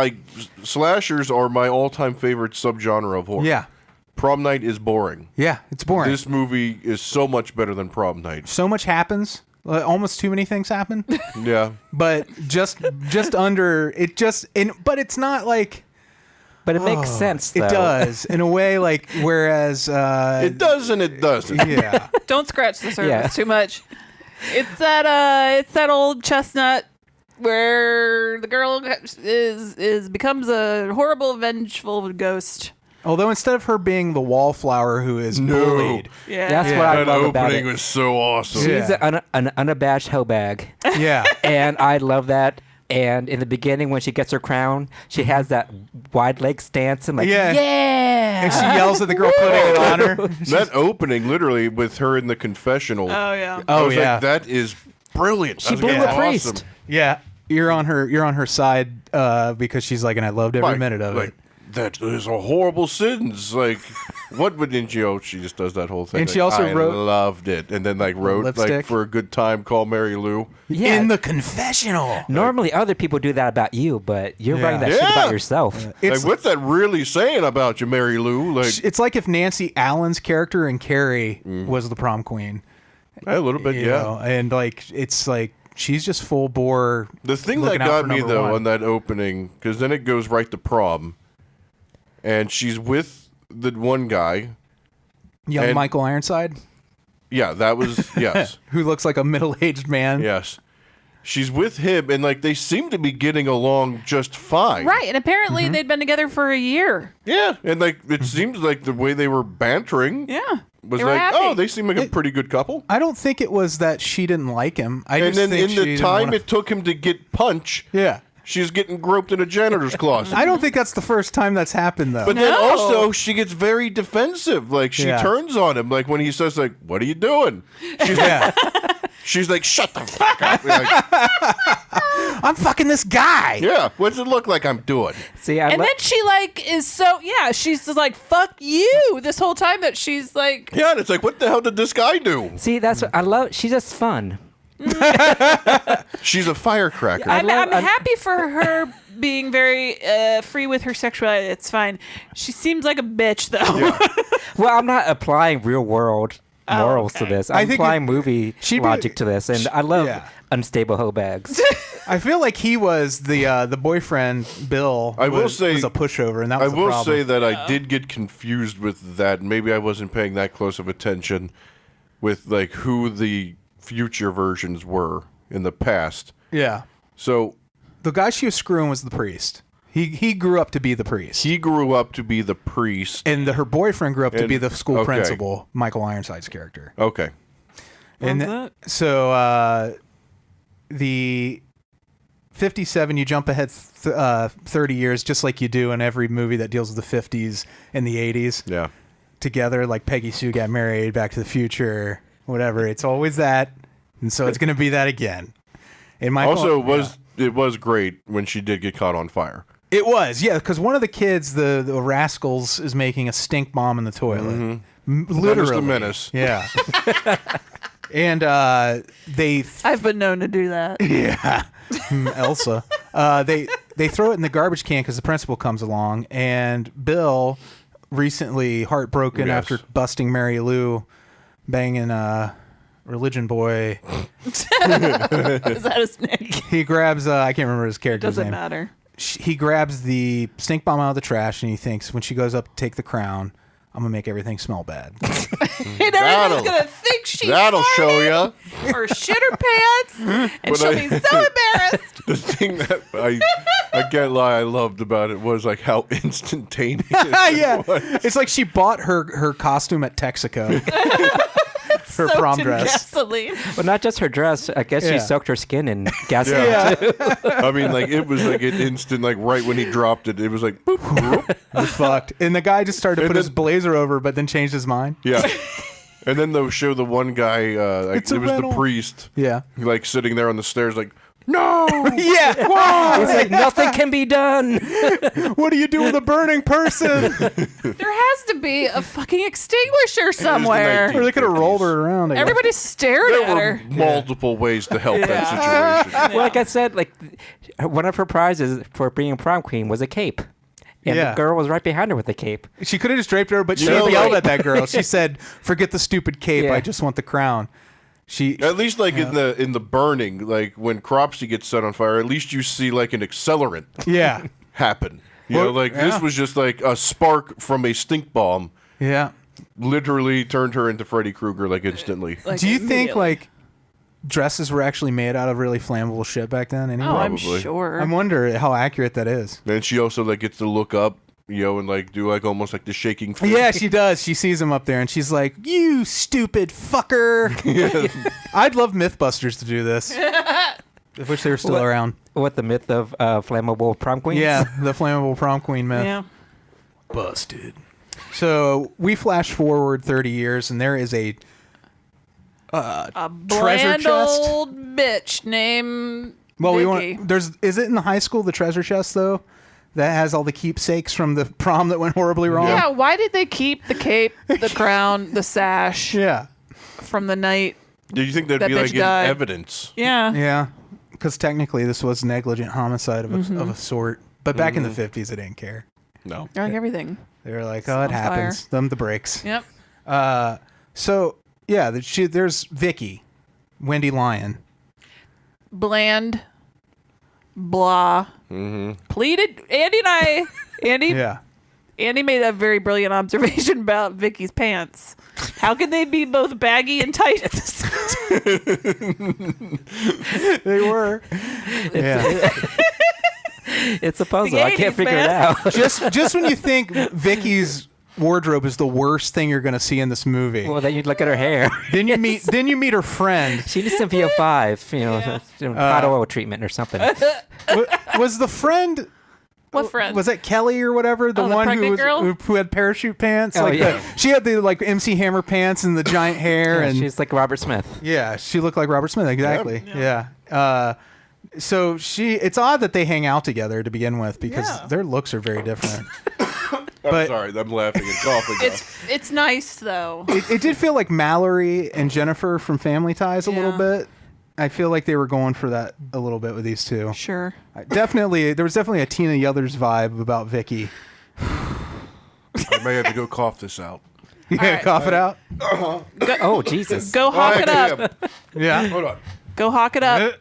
Slashers are my all-time favorite subgenre of horror. Yeah. Prom Night is boring. Yeah, it's boring. This movie is so much better than Prom Night. So much happens. Almost too many things happen. Yeah. But just under it but it's not like But it makes sense, though. it does in a way like whereas It does and it doesn't. yeah. Don't scratch the surface Yeah. too much. It's that old chestnut where the girl becomes a horrible, vengeful ghost. Although instead of her being the wallflower who is No. bullied. Yeah. That's Yeah. what I That love about opening it. was so awesome. Yeah. She's an unabashed hoe bag. Yeah. And I love that. And in the beginning, when she gets her crown, she has that wide leg stance and like, Yeah. yeah. And she yells at the girl putting it on her. That opening, literally, with her in the confessional. Oh yeah. I Oh was yeah. like, that is brilliant. She I was blew like, the that's priest. awesome. Yeah. You're on her side because she's like, and I loved every minute of it. That is a horrible sentence. Like, what would she just does that whole thing. And she Like, also I wrote- loved it. And then wrote like lipstick. for a good time, call Mary Lou. Yeah. In the confessional. Normally, other people do that about you, but you're Yeah. writing that shit Yeah. about yourself. It's Like, what's that really saying about you, Mary Lou? Like, it's like if Nancy Allen's character in Carrie was the prom queen. a little bit, You yeah. know, and like it's like she's just full bore. The thing that looking out got for me number though one. on that opening, because then it goes right to prom, and she's with the one guy. Young and- Michael Ironside, Yeah, that was yes, who looks like a middle-aged man. yes. She's with him, and like they seem to be getting along just fine. Right, and apparently Mm-hmm. they'd been together for a year. Yeah, and like it seems like the way they were bantering Yeah. was They were like, happy. oh, they seem like a pretty good couple. I don't think it was that she didn't like him. I And just then think in she the didn't time wanna- it took him to get punch, yeah. she's getting groped in a janitor's closet. I don't think that's the first time that's happened though. But then No. also she gets very defensive. Like she Yeah. turns on him. Like when he says, like, "What are you doing?" yeah. She's like, "Shut the fuck up!" Like, I'm fucking this guy. yeah, what's it look like I'm doing? See, I And then she she's just like, fuck you this whole time that she's like, Yeah, and it's like, what the hell did this guy do? see, that's what I love. She's just fun. She's a firecracker. I I'm love- happy for her being very free with her sexuality. It's fine. She seems like a bitch though. Well, I'm not applying real world morals okay. to this. I I'm think applying movie she'd be- logic to this, and I love Yeah. unstable hoe bags. I feel like he was the boyfriend. Bill. I will was say- was a pushover, and that I was the will problem. say that I did get confused with that. Maybe I wasn't paying that close of attention with like who the future versions were in the past. Yeah. So the guy she was screwing was the priest. He grew up to be the priest. he grew up to be the priest. And her boyfriend grew up to And- be the school okay. principal, Michael Ironside's character. Okay. And so the 57, you jump ahead 30 years, just like you do in every movie that deals with the 50s and the 80s. Yeah. Together, like Peggy Sue got married, Back to the Future, whatever. It's always that, and so it's going to be that again. And Michael, Also, it was great when she did get caught on fire. It was, yeah, because one of the kids, the rascals, is making a stink bomb in the toilet. Literally. the menace. Yeah. And they... I've been known to do that. Yeah. Elsa. They throw it in the garbage can because the principal comes along, and Bill, recently heartbroken Yes. after busting Mary Lou, banging Religion Boy, Is that his name? he grabs, I can't remember his character's Doesn't name. matter. He grabs the stink bomb out of the trash, and he thinks when she goes up to take the crown, I'm going to make everything smell bad. And everyone's going to think she That'll show farted you. or shit her pants, and But she'll be so embarrassed. The thing that I can't lie, I loved about it was like how instantaneous Yeah. it was. It's like she bought her costume at Texaco. Her Soaked prom in dress. gasoline. Well, not just her dress. I guess Yeah. she soaked her skin in gasoline. Yeah. I mean, like it was like an instant, like right when he dropped it, it was like, boop, boop. It was fucked. And the guy just started to And put his then- blazer over, but then changed his mind. Yeah. And then they'll show the one guy, like, It's a it was rental. the priest, Yeah. like sitting there on the stairs, like, no, Yeah. It's like nothing can be done. What do you do with a burning person? There has to be a fucking extinguisher somewhere. 1950s. Or they could have rolled her around. I guess. Everybody stared there at were her. multiple ways to help that situation. Well, like I said, like one of her prizes for being prom queen was a cape. And Yeah. the girl was right behind her with the cape. She could have just draped her, but she You know, yelled like- at that girl. She said, "Forget the stupid cape. Yeah. I just want the crown." She At least, like in the burning, like when Cropsey gets set on fire, at least you see like an accelerant yeah. happen. You know, Well, like yeah. this was just like a spark from a stink bomb, Yeah. literally turned her into Freddy Krueger like instantly. Like, Do you think immediately. like dresses were actually made out of really flammable shit back then? Anyway? Oh, I'm Probably. sure. I wonder how accurate that is. And she also like gets to look up, you know, and like do like almost like the shaking. Fist. Yeah, she does. She sees him up there, and she's like, "You stupid fucker!" I'd love MythBusters to do this. I wish they were still What? around. What, the myth of flammable prom queens? Yeah, the flammable prom queen myth. Yeah. So we flash forward 30 years, and there is a A treasure bland chest? old bitch named well, we Vicky. want. Is it in the high school the treasure chest though? That has all the keepsakes from the prom that went horribly wrong. Yeah, why did they keep the cape, the crown, the sash Yeah. from the night? Did you think that'd That be bitch like died. evidence? Yeah. Yeah. Because technically this was negligent homicide of a sort. But back in the 50s, they didn't care. No. Like everything. They were like, It's "Oh, it on happens. Them the breaks." Yep. So yeah, there's Vicky, Wendy Lyon. Bland. Blah. Pleaded. Andy Yeah. Andy made a very brilliant observation about Vicky's pants. How can they be both baggy and tight at the same time? They were. Yeah. It's a puzzle. The I can't 80s, figure man. it out. just when you think Vicky's wardrobe is the worst thing you're going to see in this movie, Well, then you'd look at her hair. then you meet her friend. She needs some VO5, hot oil treatment or something. Was the friend? What friend? Was that Kelley or whatever? The Oh, the one who pregnant was girl? who had parachute pants. Oh, like yeah. she had the like MC Hammer pants and the giant hair, Yeah, and she's like Robert Smith. yeah, she looked like Robert Smith exactly. Yeah. So it's odd that they hang out together to begin with because Yeah. their looks are very different. I'm But- sorry, I'm laughing and coughing. It's nice though. It did feel like Mallory and Jennifer from Family Ties a little Yeah. bit. I feel like they were going for that a little bit with these two. Sure. There was definitely a Tina Yothers vibe about Vicky. I may have to go cough this out. You gotta right. cough it out. Oh, Jesus. Go hawk it up. Yeah. Hold on. Go hawk it up.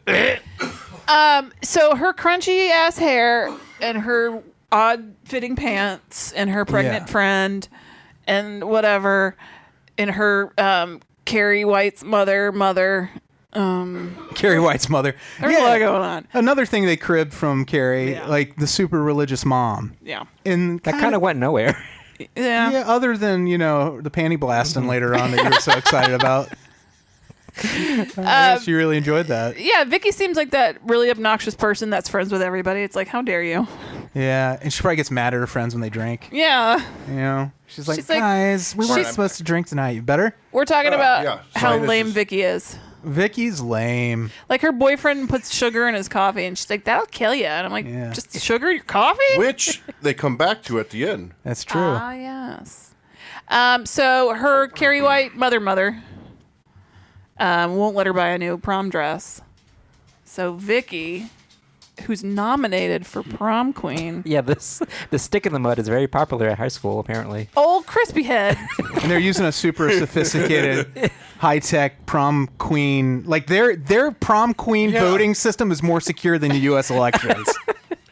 So her crunchy ass hair and her odd fitting pants and her pregnant Yeah. friend and whatever and her Carrie White's mother Carrie White's mother. There's a lot going on. Another thing they cribbed from Carrie, Yeah. like the super religious mom. Yeah. And That kind of went nowhere. Yeah. yeah, other than, the panty blasting later on that you were so excited about. I guess you really enjoyed that. Yeah, Vicky seems like that really obnoxious person that's friends with everybody. It's like, how dare you? Yeah, and she probably gets mad at her friends when they drink. Yeah. She's like, She's like- guys, we weren't she's- supposed to drink tonight. You better? We're talking about yeah. how Sorry, this lame is- Vicky is. Vicky's lame. Like her boyfriend puts sugar in his coffee, and she's like, "That'll kill you." And I'm like, Yeah. "Just sugar in your coffee?" Which they come back to at the end. That's true. Ah, yes. So her Carrie White mother won't let her buy a new prom dress. So Vicky, who's nominated for prom queen, Yeah, the stick in the mud is very popular at high school, apparently. old crispy head. And they're using a super sophisticated, high-tech prom queen. Like their prom queen voting system is more secure than the U.S. elections.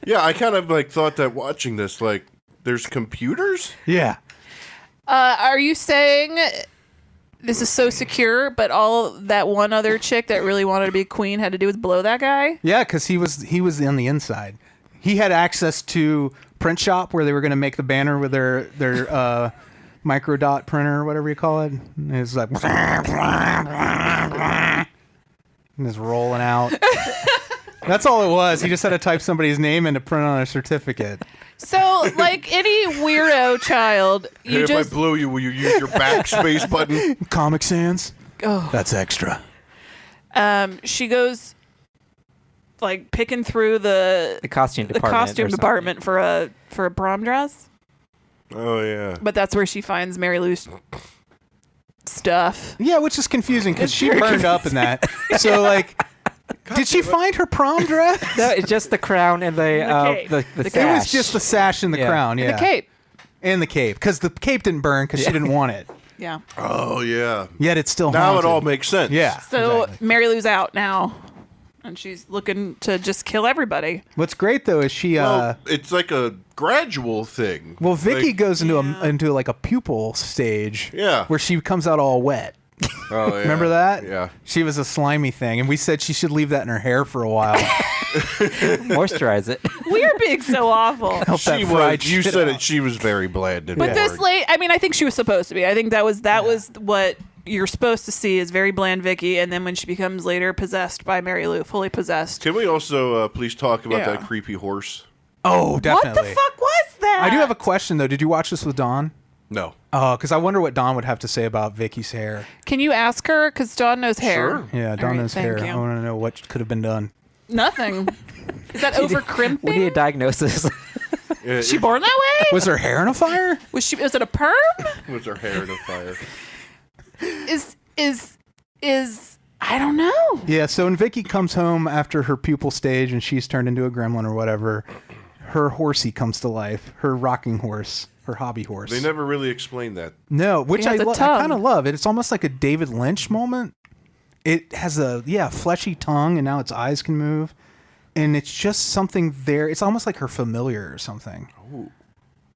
Yeah, I kind of thought that watching this, there's computers? Yeah. Are you saying this is so secure, but all that one other chick that really wanted to be queen had to do with blow that guy? Yeah, because he was on the inside. He had access to print shop where they were going to make the banner with their micro dot printer or whatever you call it. And it's like and it's rolling out. That's all it was. He just had to type somebody's name in to print on a certificate. So, like any weirdo child, Hey, you if just I blow you, will you use your backspace button? Comic Sans. oh. That's extra. She goes like picking through the Costume department. costume or something. department for a prom dress, Oh, yeah. but that's where she finds Mary Lou's stuff. Yeah, which is confusing because It's she very burned up in that. So like, did she find her prom dress? No, it's just the crown and cape. the The It sash. was just the sash and the Yeah. crown. Yeah, The cape. and the cape because the cape didn't burn because she didn't want it. Yeah. Oh, yeah. Yet it's still Now haunted. it all makes sense. Yeah. So exactly. Mary Lou's out now, and she's looking to just kill everybody. What's great though is she. Well, it's like a gradual thing. Well, Vicky Like- goes into like a pupil stage. Yeah. Where she comes out all wet. Oh, yeah. Remember that? Yeah. She was a slimy thing, and we said she should leave that in her hair for a while. Moisturize it. We are being so awful. Help that She fried was. You shit said out. it. She was very bland and But this bored. late, I mean, I think she was supposed to be. I think that was what you're supposed to see is very bland Vicky, and then when she becomes later possessed by Mary Lou, fully possessed. Can we also please talk about Yeah. that creepy horse? Oh, definitely. What the fuck was that? I do have a question though. Did you watch this with Dawn? No. Oh, because I wonder what Dawn would have to say about Vicky's hair. Can you ask her? Because Dawn knows hair. Sure. Yeah, All Dawn right, knows thank hair. you. I want to know what could have been done. Nothing. Is that over crimping? We need a diagnosis. Was she born that way? Was her hair in a fire? Was it a perm? Was her hair in a fire? Is I don't know. Yeah. So when Vicky comes home after her pupil stage and she's turned into a gremlin or whatever, her horsey comes to life. Her rocking horse. Her hobby horse. They never really explained that. No, which He I has a I tongue. kind of love. It's almost like a David Lynch moment. It has a fleshy tongue, and now its eyes can move, and it's just something there. It's almost like her familiar or something. Ooh.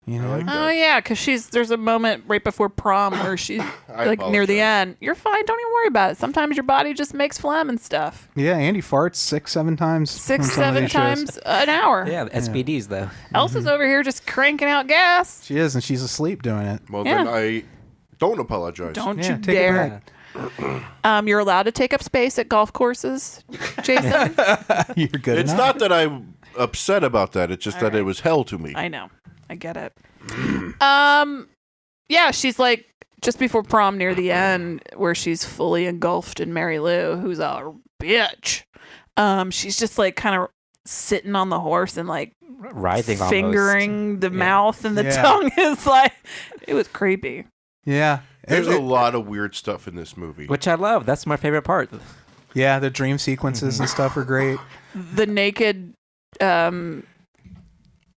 You know? like Oh yeah, because there's a moment right before prom where she's like near the apologize. end. You're fine. Don't even worry about it. Sometimes your body just makes phlegm and stuff. Yeah, Andy farts 6-7 times. on some of 6-7 these shows. times an hour. Yeah, the SPDs though. Elsa's over here just cranking out gas. She is, and she's asleep doing it. Well, Yeah. then I don't apologize. Don't Yeah, you take it dare. back. You're allowed to take up space at golf courses, Jason. You're good It's enough. not that I'm upset about that. It's just that it was hell to me. I know. I get it. Yeah, she's like just before prom near the end where she's fully engulfed in Mary Lou, who's a bitch. She's just like kind of sitting on the horse and like Writhing almost. fingering the mouth and the Yeah. tongue is like it was creepy. Yeah. There's a lot of weird stuff in this movie. Which I love. That's my favorite part. Yeah, the dream sequences and stuff are great. The naked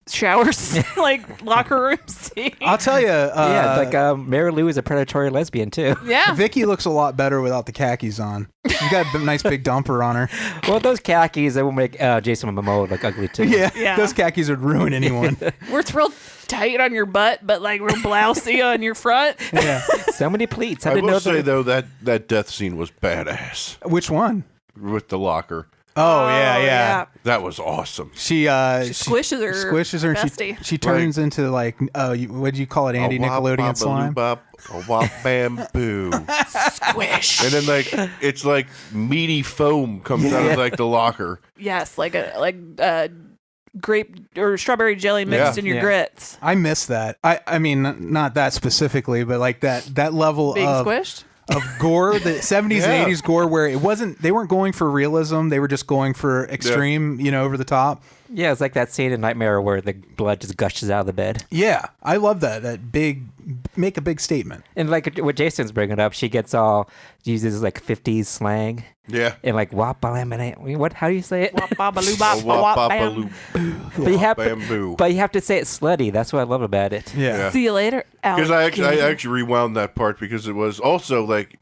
showers like locker room scene. I'll tell you. Yeah, like Mary Lou is a predatory lesbian too. Yeah. Vicky looks a lot better without the khakis on. She's got a nice big dumper on her. Well, those khakis that will make Jason Momoa look ugly too. Yeah. Those khakis would ruin anyone. Where it's real tight on your butt, but like real blousy on your front. Yeah. So many pleats. I I didn't will know say that. though that death scene was badass. Which one? with the locker. Oh, yeah. That was awesome. She squishes her. Squishes her. Bestie. She turns into like what do you call it? Andy Nickelodeon slime. A wop bamboo. Squish. And then like it's like meaty foam comes out of like the locker. Yes, like grape or strawberry jelly mixed in your grits. I miss that. I mean, not that specifically, but like that level Being of squished. Of gore, the 70s and 80s gore, where they weren't going for realism, they were just going for extreme, over the top. Yeah, it's like that scene in Nightmare where the blood just gushes out of the bed. Yeah, I love that make a big statement. And like what Jason's bringing up, she uses like 50s slang. Yeah. And like what? How do you say it? But you have to say it slutty. That's what I love about it. Yeah. See you later. Because I actually rewound that part because it was also like,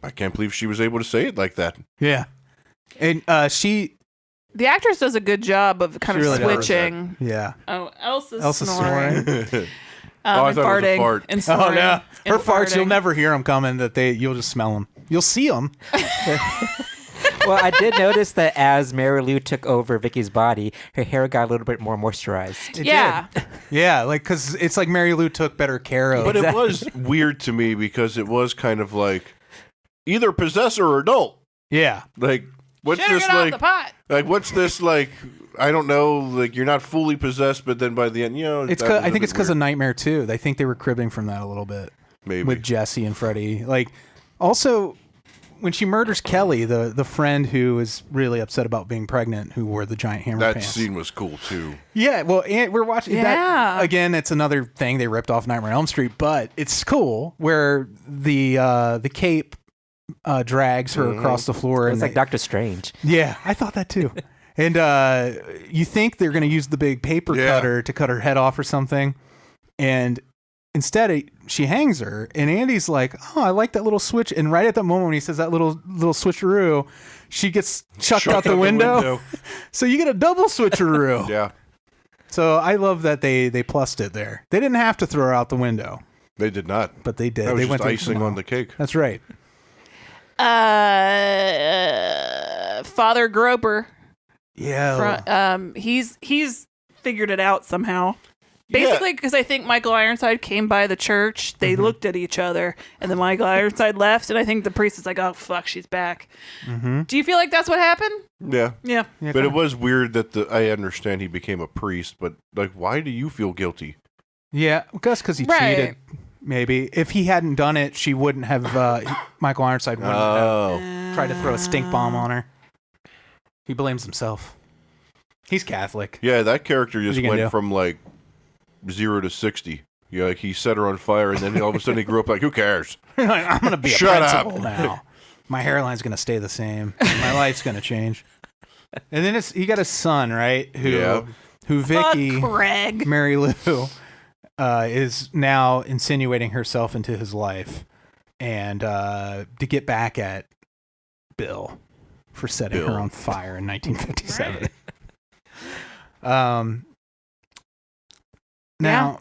I can't believe she was able to say it like that. Yeah. And the actress does a good job of kind of really switching. Yeah. Oh, Elsa's snoring. I thought farting it was a fart. and snoring. Oh no, her and farts. You'll farting. never hear them coming. You'll just smell them. You'll see them. Well, I did notice that as Mary Lou took over Vicky's body, her hair got a little bit more moisturized. Yeah. Yeah, like because it's like Mary Lou took better care of. But it was weird to me because it was kind of like either possessor or adult. Yeah. Like what's Should've this got off like? the pot. Like what's this like? I don't know. Like you're not fully possessed, but then by the end, It's I think it's because of Nightmare 2. They think they were cribbing from that a little bit. Maybe with Jesse and Freddy. Like also when she murders Kelley, the friend who is really upset about being pregnant, who wore the giant hammer that pants. scene was cool too. Yeah, well, and we're watching that again. It's another thing they ripped off Nightmare on Elm Street, but it's cool where the cape drags her across the floor. It's like Doctor Strange. Yeah, I thought that too. And you think they're going to use the big paper cutter to cut her head off or something, and instead she hangs her. And Andy's like, "Oh, I like that little switch." And right at that moment when he says that little switcheroo, she gets chucked out the window. So you get a double switcheroo. Yeah. So I love that they plussed it there. They didn't have to throw her out the window. They did not. But they did. That was they just went icing on the cake. That's right. Father Groper. Yeah. He's figured it out somehow. Basically, because I think Michael Ironside came by the church. They looked at each other, and then Michael Ironside left, and I think the priest is like, "Oh fuck, she's back." Mm-hmm. Do you feel like that's what happened? Yeah. Yeah. But it was weird that I understand he became a priest, but like, why do you feel guilty? Yeah, because he cheated. Maybe if he hadn't done it, she wouldn't have. Michael Ironside wouldn't have tried to throw a stink bomb on her. He blames himself. He's Catholic. Yeah, that character just went do? from like 0 to 60. Yeah, like he set her on fire, and then all of a sudden he grew up like, who cares? I'm going to be Shut a up. principal now. My hairline's going to stay the same. My life's going to change. And then he got a son, right? Who Vicky, Craig. Mary Lou, is now insinuating herself into his life, and to get back at Bill for setting her on fire in 1957. Now,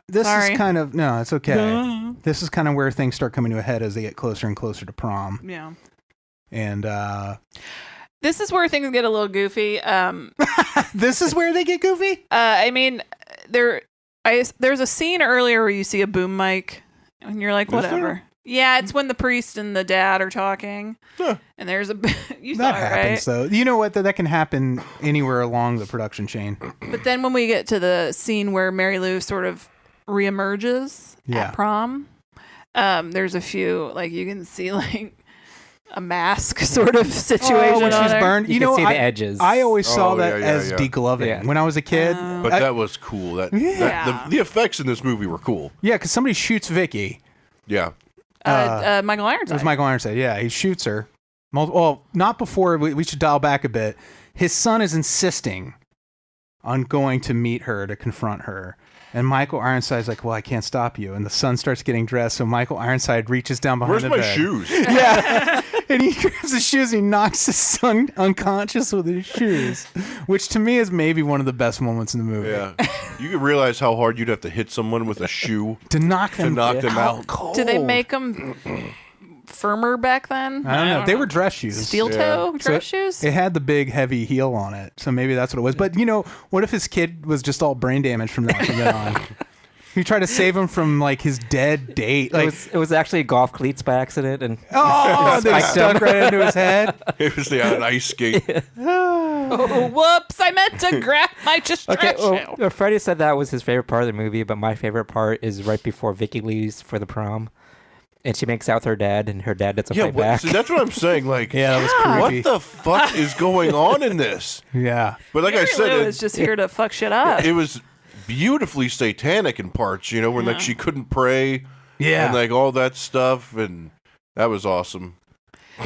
this is kind of it's okay. This is kind of where things start coming to a head as they get closer and closer to prom. Yeah. And this is where things get a little goofy. This is where they get goofy? I mean, there's a scene earlier where you see a boom mic, and you're like, whatever. Yeah, it's when the priest and the dad are talking, and there's you saw that it, happens right? though. You know what? That can happen anywhere along the production chain. But then when we get to the scene where Mary Lou sort of reemerges at prom, there's a few you can see a mask sort of situation. When on she's there. burned, You can see the edges. I always saw that as degloving Yeah. when I was a kid. But that was cool. The effects in this movie were cool. Yeah, because somebody shoots Vicky. Yeah. Michael Ironside. It was Michael Ironside. Yeah, he shoots her. Well, not before. We should dial back a bit. His son is insisting on going to meet her to confront her. And Michael Ironside's like, well, I can't stop you. And the son starts getting dressed, so Michael Ironside reaches down behind Where's the my bed. shoes? Yeah. And he grabs his shoes and he knocks his son unconscious with his shoes, which to me is maybe one of the best moments in the movie. Yeah. You can realize how hard you'd have to hit someone with a shoe To knock them out. cold. Do they make them firmer back then. I don't know. They were dress shoes. Steel toe dress shoes. It had the big heavy heel on it, so maybe that's what it was. But what if his kid was just all brain damaged from that from then on? He tried to save him from like his dead date. Like It was actually golf cleats by accident, and they stuck right into his head. It was the ice skate. Oh, whoops! I meant to grab my dress shoe. well, Freddie said that was his favorite part of the movie, but my favorite part is right before Vicky leaves for the prom, and she makes out with her dad, and her dad doesn't fight back. See, that's what I'm saying. Like, Yeah, that was creepy. what the fuck is going on in this? Yeah. But like I said, Lou is just here to fuck shit up. it was beautifully satanic in parts, when like she couldn't pray, and like all that stuff, and that was awesome.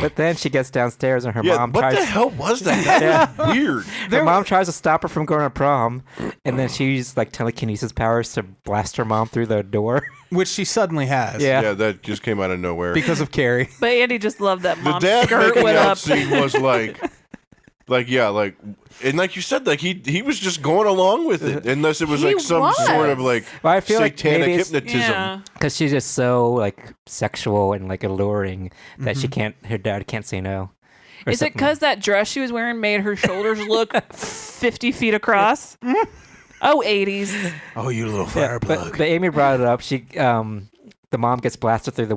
But then she gets downstairs, and her mom what tries. the hell was that? That was weird. Her mom tries to stop her from going to prom, and then she uses like telekinesis powers to blast her mom through the door. Which she suddenly has. Yeah. That just came out of nowhere. Because of Carrie. But Andy just loved that The mom dad skirt making went out up. scene was and like you said, like he was just going along with it, unless it was He like some was. sort of like Well, I feel like satanic maybe it's- hypnotism. Yeah. Because she's just so like sexual and like alluring that her dad can't say no. Or Is it something. because that dress she was wearing made her shoulders look 50 feet across? Oh, 80s. Oh, you little Yeah, fire but plug. Amy brought it up. The mom gets blasted through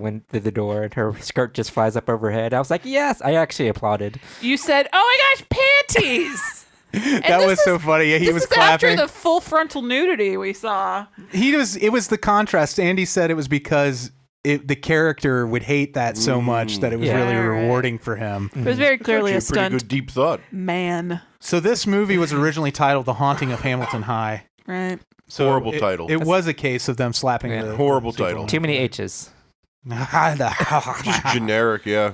the door, and her skirt just flies up over her head. I was like, yes, I actually applauded. You said, "Oh my gosh, panties!" That was so funny. Yeah, he This was is after clapping. the full frontal nudity we saw. It was the contrast. Andy said it was because the character would hate that so much that it was Yeah. really Right. rewarding for him. It was very clearly a Actually, pretty stunt good deep thought. man, So this movie was originally titled The Haunting of Hamilton High. right? So Horrible title. It was a case of them slapping Yeah. the Horrible sequel. title. Too many H's. Just generic, yeah.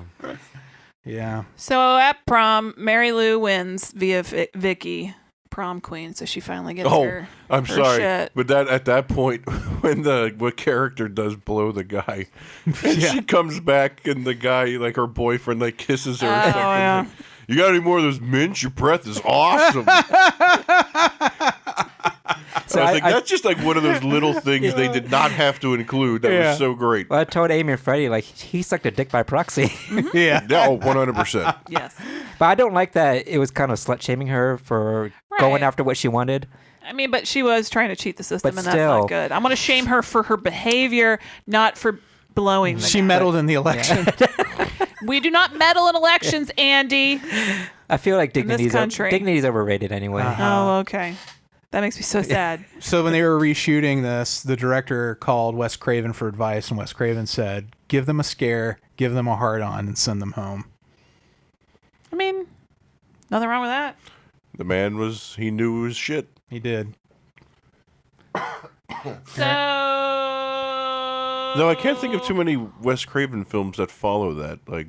Yeah. So at prom, Mary Lou wins via Vicky, prom queen. So she finally gets her. I'm her sorry, shit. but at that point, when what character does blow the guy, and she comes back, and the guy, like her boyfriend, like kisses her. Or something. yeah. Like, you got any more of those mints? Your breath is awesome. So I was like, that's just like one of those little things they did not have to include. That was so great. Well, I told Amy and Freddie, like, he sucked a dick by proxy. Yeah. Yeah, 100%. Yes. But I don't like that it was kind of slut-shaming her for going Right. after what she wanted. I mean, but she was trying to cheat the system, But and that's still. not good. I'm going to shame her for her behavior, not for blowing. The She guy. meddled in the election. We do not meddle in elections, Andy. I feel like In this country. dignity's overrated anyway. Oh, okay. That makes me so sad. So when they were reshooting this, the director called Wes Craven for advice, and Wes Craven said, give them a scare, give them a hard-on, and send them home. I mean, nothing wrong with that. The man he knew his shit. He did. So. No, I can't think of too many Wes Craven films that follow that. Like,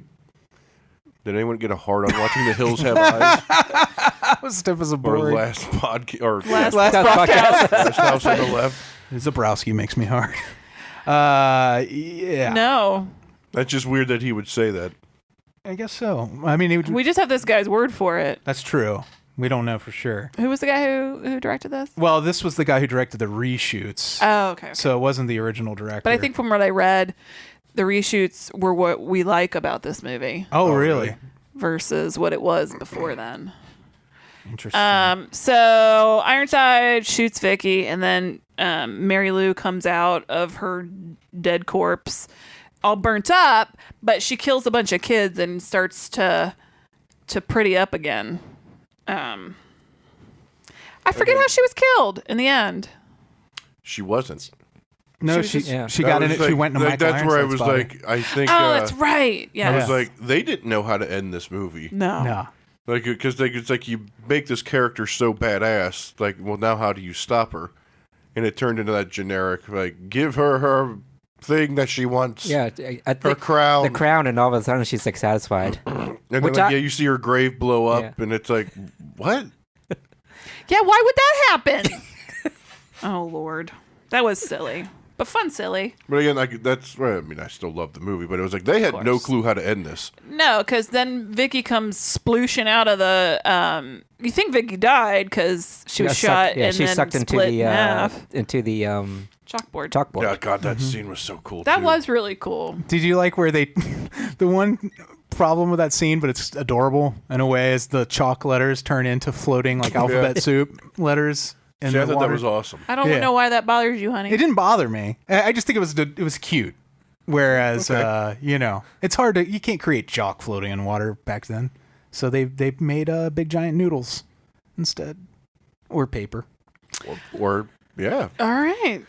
did anyone get a hard on watching The Hills Have Eyes? That was stiff as a Or board. Last Podcast? Or Last podcast. Last House on the Left? Zabrowski makes me hard. Yeah. No. That's just weird that he would say that. I guess so. I mean, We just have this guy's word for it. that's true. We don't know for sure. Who was the guy who directed this? Well, this was the guy who directed the reshoots. Oh, okay. So it wasn't the original director. But I think from what I read, the reshoots were what we like about this movie Oh, really? versus what it was before then. Interesting. So Ironside shoots Vicky, and then Mary Lou comes out of her dead corpse, all burnt up, but she kills a bunch of kids and starts to pretty up again. I forget how she was killed in the end. She wasn't. no, she she was just- she got That in was it. She like- went into Michael That's where I Ironside's was body. like, I think. Oh, that's right. I was Yes. like, they didn't know how to end this movie. No. No. Like, because it's like you make this character so badass. Like, well, now how do you stop her? And it turned into that generic, like, give her thing that she wants. Yeah, I think Her crown. the crown, and all of a sudden she's like satisfied. And then, Which like, I- yeah, you see her grave blow up, Yeah. and it's like, what? Yeah, why would that happen? Oh, Lord. That was silly. But fun, silly. But again, I still love the movie, but it was like they had no clue how to end this. No, because then Vicky comes splooshing out of the. You think Vicky died because she was shot and she then sucked split in half. into the Chalkboard. Yeah, God, that scene was so cool. That too. was really cool. Did you like where they, the one problem with that scene, but it's adorable in a way, is the chalk letters turn into floating like alphabet soup letters in See, the I thought water. that was awesome. I don't know why that bothers you, honey. It didn't bother me. I just think it was cute. Whereas, it's hard to, you can't create chalk floating in water back then. So they made big giant noodles instead, or paper. Or yeah. All right.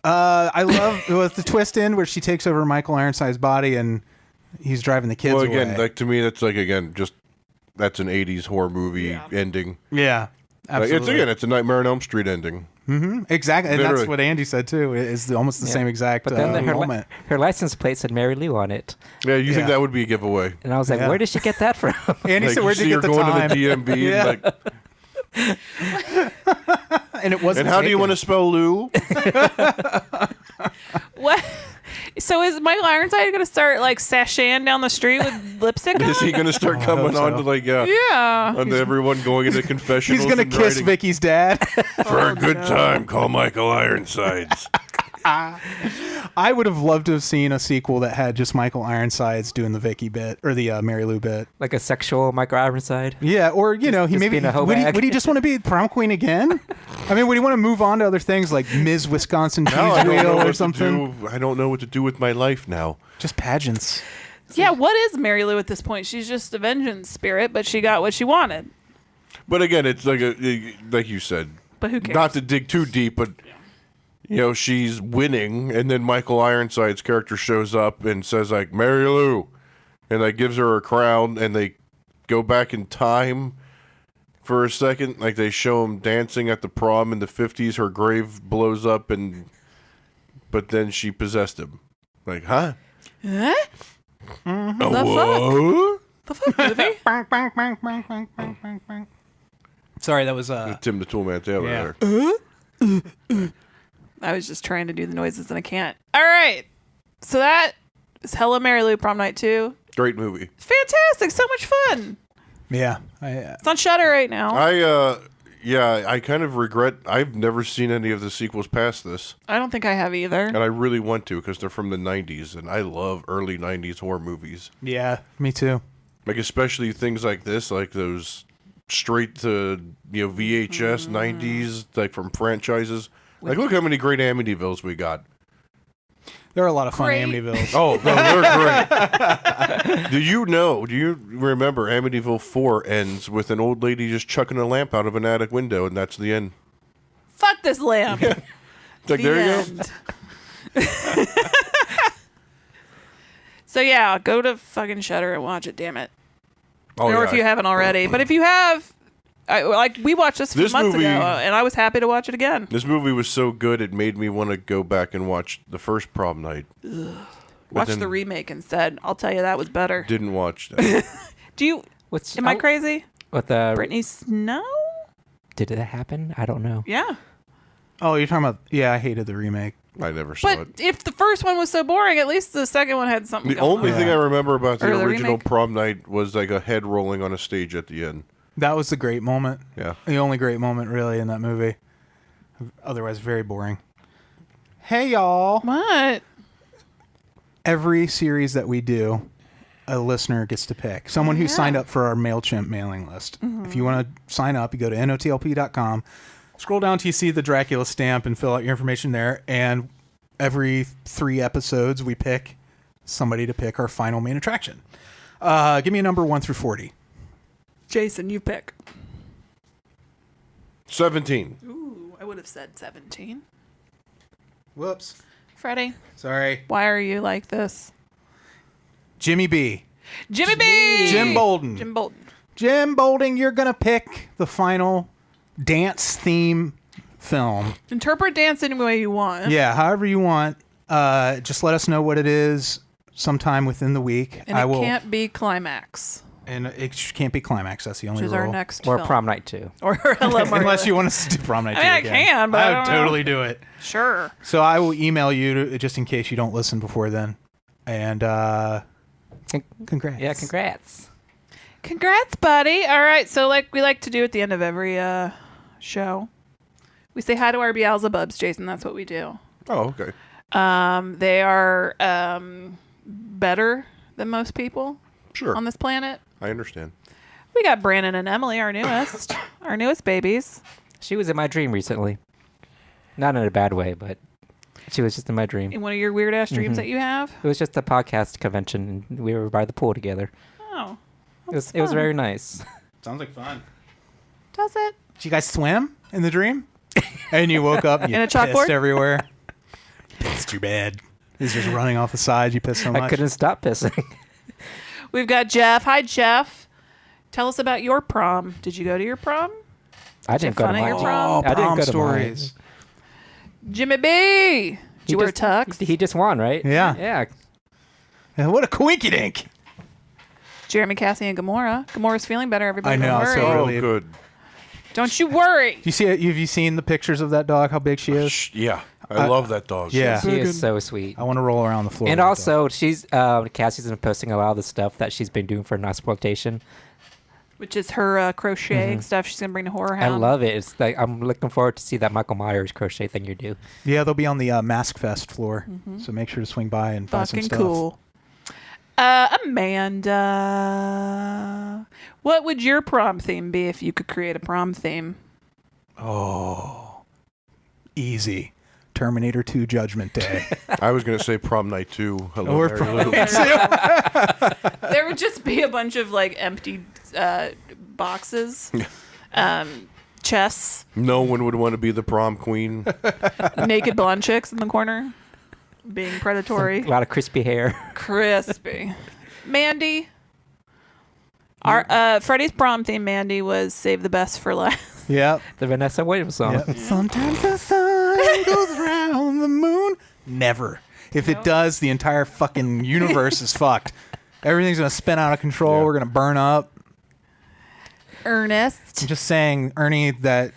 I love the twist in where she takes over Michael Ironside's body and he's driving the kids Well, again, away. like to me, that's that's an '80s horror movie ending. Yeah, absolutely. It's a Nightmare on Elm Street ending. Mm-hmm. Exactly, and Literally. that's what Andy said too. It's almost the same exact But then moment. her license plate said Mary Lou on it. Yeah, you think Yeah. that would be a giveaway? And I was like, Yeah. where did she get that from? Andy Like, said, "Where'd you get the going time?" to the DMV Yeah. and And it wasn't. and how do you taken. want to spell Lou? What? So is Michael Ironside going to start like sashaying down the street with lipstick on? Is he going to start coming so. on to Yeah. onto everyone going into confessionals? He's gonna and kiss writing, Vicky's dad. for a good time. Call Michael Ironsides. I would have loved to have seen a sequel that had just Michael Ironsides doing the Vicky bit or the Mary Lou bit. Like a sexual Michael Ironside. Yeah, or he just maybe being a hoe would he, bag. would he just want to be prom queen again? I mean, would he want to move on to other things like Ms. Wisconsin Now I Cheese don't know Wheel what or to something? do. I don't know what to do with my life now. Just pageants. Yeah, what is Mary Lou at this point? She's just a vengeance spirit, but she got what she wanted. But again, it's like like you said. But who cares? Not to dig too deep, but she's winning, and then Michael Ironside's character shows up and says like Mary Lou, and like gives her a crown, and they go back in time for a second, like they show him dancing at the prom in the 50s. Her grave blows up, but then she possessed him. Like, huh? Huh? What? The fuck, movie? Sorry, that was Tim the Toolman Taylor Yeah. there. I was just trying to do the noises and I can't. All right. So that is Hello Mary Lou Prom Night 2. Great movie. Fantastic. So much fun. yeah. It's on Shudder right now. I kind of regret I've never seen any of the sequels past this. I don't think I have either. And I really want to because they're from the 90s, and I love early 90s horror movies. Yeah, me too. Like, especially things like this, like those straight to, VHS 90s, like from franchises. Like, look how many great Amityvilles we got. There are a lot of fun Great. Amityvilles. Oh, no, they're great. Do you remember Amityville 4 ends with an old lady just chucking a lamp out of an attic window, and that's the end? Fuck this lamp. It's like, The there you go. end. So yeah, go to fucking Shudder and watch it, damn it. Oh, Or if you haven't already. But if you have, we watched this a few This months movie- ago, and I was happy to watch it again. This movie was so good, it made me want to go back and watch the first Prom Night. Watch then- the remake instead. I'll tell you that was better. Didn't watch that. Do you? Am I crazy? With the Brittany Snow? did that happen? I don't know. Yeah. Oh, you're talking about? Yeah, I hated the remake. I never saw But it. if the first one was so boring, at least the second one had something The going only on. thing I remember about the Or the original remake. Prom Night was like a head rolling on a stage at the end. That was the great moment. Yeah. The only great moment, really, in that movie. Otherwise, very boring. Hey, y'all. What? Every series that we do, a listener gets to pick. Someone who signed up for our MailChimp mailing list. If you want to sign up, you go to notlp.com. Scroll down till you see the Dracula stamp and fill out your information there. And every 3 episodes, we pick somebody to pick our final main attraction. Give me a number 1 through 40. Jason, you pick. 17. Ooh, I would have said 17. Whoops. Freddie, Sorry. why are you like this? Jimmy B. Jimmy B! Jim Bolden. Jim Bolden. Jim Bolden, you're going to pick the final dance theme film. Interpret dance any way you want. Yeah, however you want. Just let us know what it is sometime within the week. And it can't be climax. And it can't be Climax. That's the only Which is rule. our next Or film. Prom Night 2. Or Hello Mario. Unless you want us to do Prom Night 2 I again. can, but I would don't know. totally do it. Sure. So I will email you just in case you don't listen before then. And congrats. Yeah, congrats. Congrats, buddy. All right. So like we like to do at the end of every show, we say hi to our Beelzebubs, Jason. That's what we do. Oh, okay. They are better than most people Sure. on this planet. I understand. We got Branan and Emily, our newest babies. She was in my dream recently. Not in a bad way, but she was just in my dream. In one of your weird ass dreams that you have. It was just a podcast convention, and we were by the pool together. Oh, It was very nice. Sounds like fun. does it? Did you guys swim in the dream? And you woke up and you In a pissed chalkboard? everywhere. Pissed too bad. He's just running off the sides. You pissed so much. I couldn't stop pissing. We've got Jeff. Hi, Jeff. Tell us about your prom. Did you go to your prom? I didn't go to fun at mine. your prom? Oh, I didn't prom go to stories. Jimmy B. Did you wear a tux? He just won, right? Yeah. Yeah. Yeah, what a coinkydink. Jeremy, Cassie, and Gamora. Gamora's feeling better. Everybody, I know, don't worry. so- Oh, Really? good. Don't you worry. You see? Have you seen the pictures of that dog? How big she is? Yeah. I love that dog. Yeah. She is so sweet. I want to roll around the floor. And with that also, she's Cassie's been posting a lot of the stuff that she's been doing for non-exploitation. Which is her crocheting stuff she's going to bring to HorrorHound. I love it. It's like I'm looking forward to see that Michael Myers crochet thing you do. dog. Yeah, they'll be on the Mask Fest floor. So make sure to swing by and buy some Fucking stuff. cool. Amanda, what would your prom theme be if you could create a prom theme? Oh, easy. Terminator 2 Judgment Day. I was going to say Prom Night 2. Hello, Or Mary Prom Lou. There would just be a bunch of like empty boxes, chests, No one would want to be the prom queen. naked blonde chicks in the corner, being predatory. A lot of crispy hair. Crispy. Mandy. Our Freddy's prom theme, Mandy, was save the best for last. Yep. The Vanessa Williams song. Yep. Sometimes the sun goes around the moon. Never. If it does, the entire fucking universe is fucked. Everything's going to spin out of control. Yeah. We're going to burn up. Ernest. I'm just saying, Ernie, that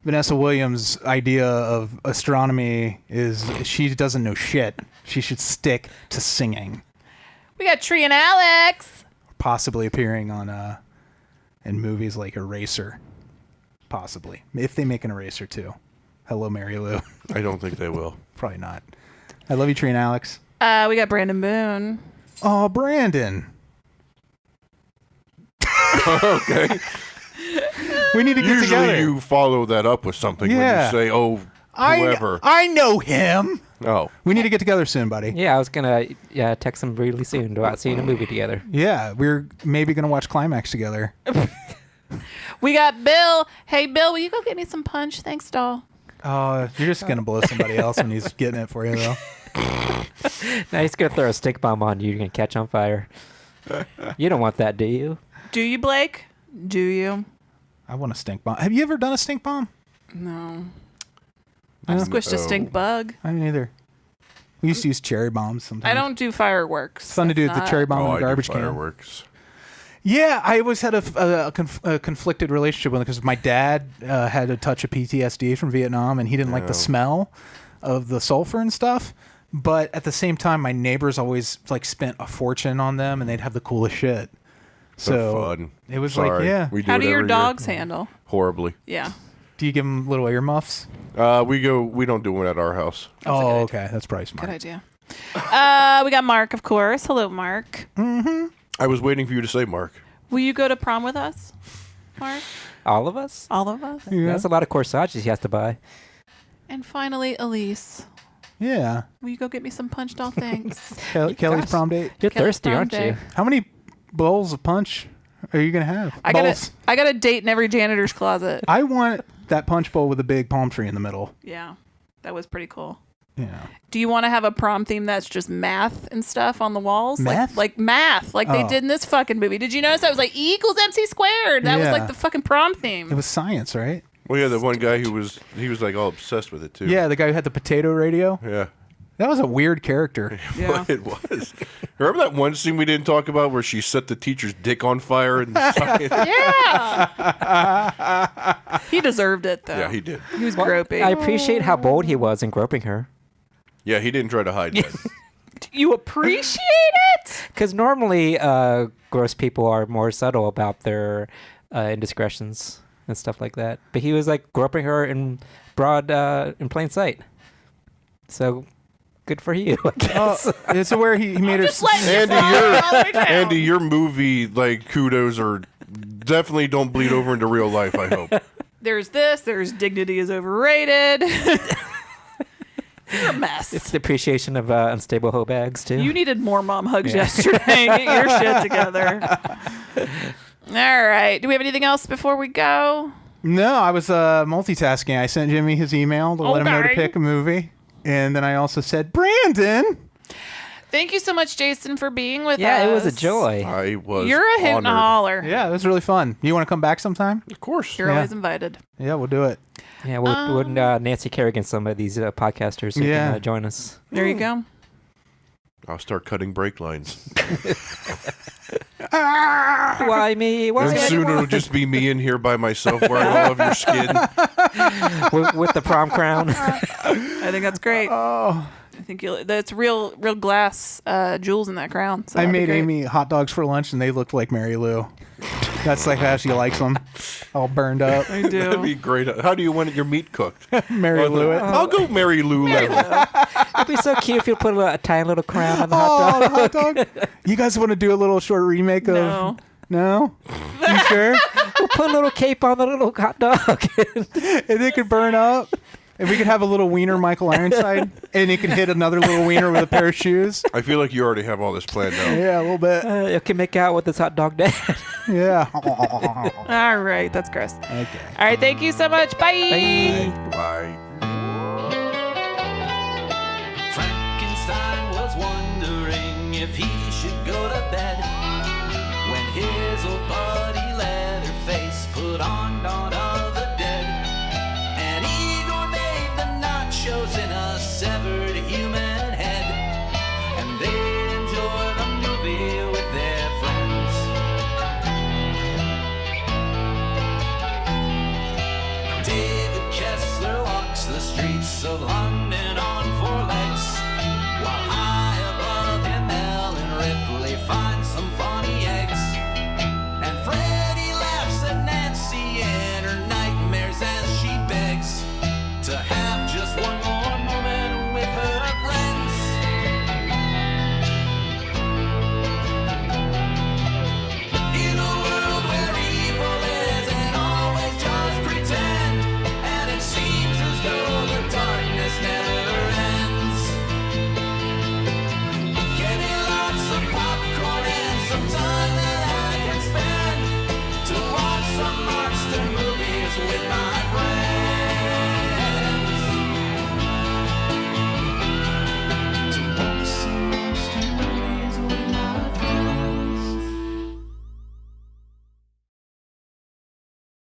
Vanessa Williams' idea of astronomy is she doesn't know shit. She should stick to singing. We got Tree and Alex. Possibly appearing on in movies like Eraser. Possibly. If they make an Eraser too. Hello, Mary Lou. I don't think they will. Probably not. I love you, Tree and Alex. We got Brandon Boone. Oh, Brandon. Okay. We need to get Usually together. you follow that up with something Yeah. when you say, oh, whoever. I know him. Oh. We need to get together soon, buddy. Yeah, I was gonna text him really soon about seeing a movie together. Yeah, we're maybe going to watch Climax together. We got Bill. Hey, Bill, will you go get me some punch? Thanks, doll. Oh, you're just going to blow somebody else when he's getting it for you, though. Now he's gonna throw a stink bomb on you. You're gonna catch on fire. You don't want that, do you? Do you, Blake? Do you? I want a stink bomb. Have you ever done a stink bomb? No. I've squished a stink bug. I didn't either. We used to use cherry bombs sometimes. I don't do fireworks. It's fun to do That's the cherry bomb Oh, in I the do garbage can. fireworks. Yeah, I always had a conflicted relationship with it because my dad had a touch of PTSD from Vietnam, and he didn't like the smell of the sulfur and stuff. But at the same time, my neighbors always like spent a fortune on them, and they'd have the coolest shit. So fun. It was Sorry. like, yeah. We do How it do your every dogs year. handle? Horribly. Yeah. Do you give them little earmuffs? We don't do one at our house. Oh, okay. That's probably smart. Good idea. We got Mark, of course. Hello, Mark. I was waiting for you to say Mark. Will you go to prom with us, Mark? All of us? All of us? Yeah. That's a lot of corsages he has to buy. And finally, Elise. Yeah. Will you go get me some punch doll things? Kelly's prom date. You're Kelly's thirsty, prom aren't day. you? How many bowls of punch are you going to have? I got a date in every janitor's closet. I want that punch bowl with a big palm tree in the middle. Yeah. That was pretty cool. Yeah. Do you want to have a prom theme that's just math and stuff on the walls? Math? Like math, like they Oh. did in this fucking movie. Did you notice that was like E equals MC squared? That was Yeah. like the fucking prom theme. It was science, right? Well, yeah, the one guy he was like all obsessed with it too. Yeah, the guy who had the potato radio. Yeah. That was a weird character. Yeah. It was. Remember that one scene we didn't talk about where she set the teacher's dick on fire? Yeah. He deserved it, though. Yeah, he did. He was groping. I appreciate how bold he was in groping her. Yeah, he didn't try to hide that. You appreciate it? Because normally gross people are more subtle about their indiscretions and stuff like that. But he was like groping her in in plain sight. So good for you, I guess. It's where he made her. Just letting you fall all the way down. Andy, your movie kudos are definitely don't bleed over into real life. I hope. There's this. There's dignity is overrated. You're a mess. It's the appreciation of unstable hoe bags, too. You needed more mom hugs yesterday. Get your shit together. All right. Do we have anything else before we go? No, I was multitasking. I sent Jimmy his email to let him know to pick a movie. And then I also said, Brandon. Thank you so much, Jason, for being with us. Yeah, it was a joy. I was. You're a hoot and a honored. holler. Yeah, it was really fun. You want to come back sometime? Of course. You're always invited. Yeah, we'll do it. Yeah, we'll Nancy Kerrigan, some of these podcasters who can join us. There you go. I'll start cutting brake lines. Why me? Why And soon it'll just be me in here by myself wearing all of your skin. with the prom crown? I think that's great. Oh. I think that's real glass jewels in that crown. So I that'd be made great. Amy hot dogs for lunch, and they looked like Mary Lou. That's like how she likes them, all burned up. I That'd do. be great. How do you want your meat cooked? Mary Lou it. I'll go Mary Lou level. It'd be so cute if you put a tiny little crown on the Oh, hot dog. the hot dog. You guys want to do a little short remake of? No. No? You sure? We'll put a little cape on the little hot dog. And it could burn up. And we could have a little wiener Michael Ironside, and it could hit another little wiener with a pair of shoes. I feel like you already have all this planned out. Yeah, a little bit. It can make out with this hot dog dad. Yeah. All right. That's gross. Okay. All right. Thank you so much. Bye. Bye. Frankenstein was wondering if he should go to bed when his old buddy Leatherface put on Dawn of the Dead. And Igor made the nachos in a severed human head, and they enjoyed the movie with their friends. David Kessler walks the streets of London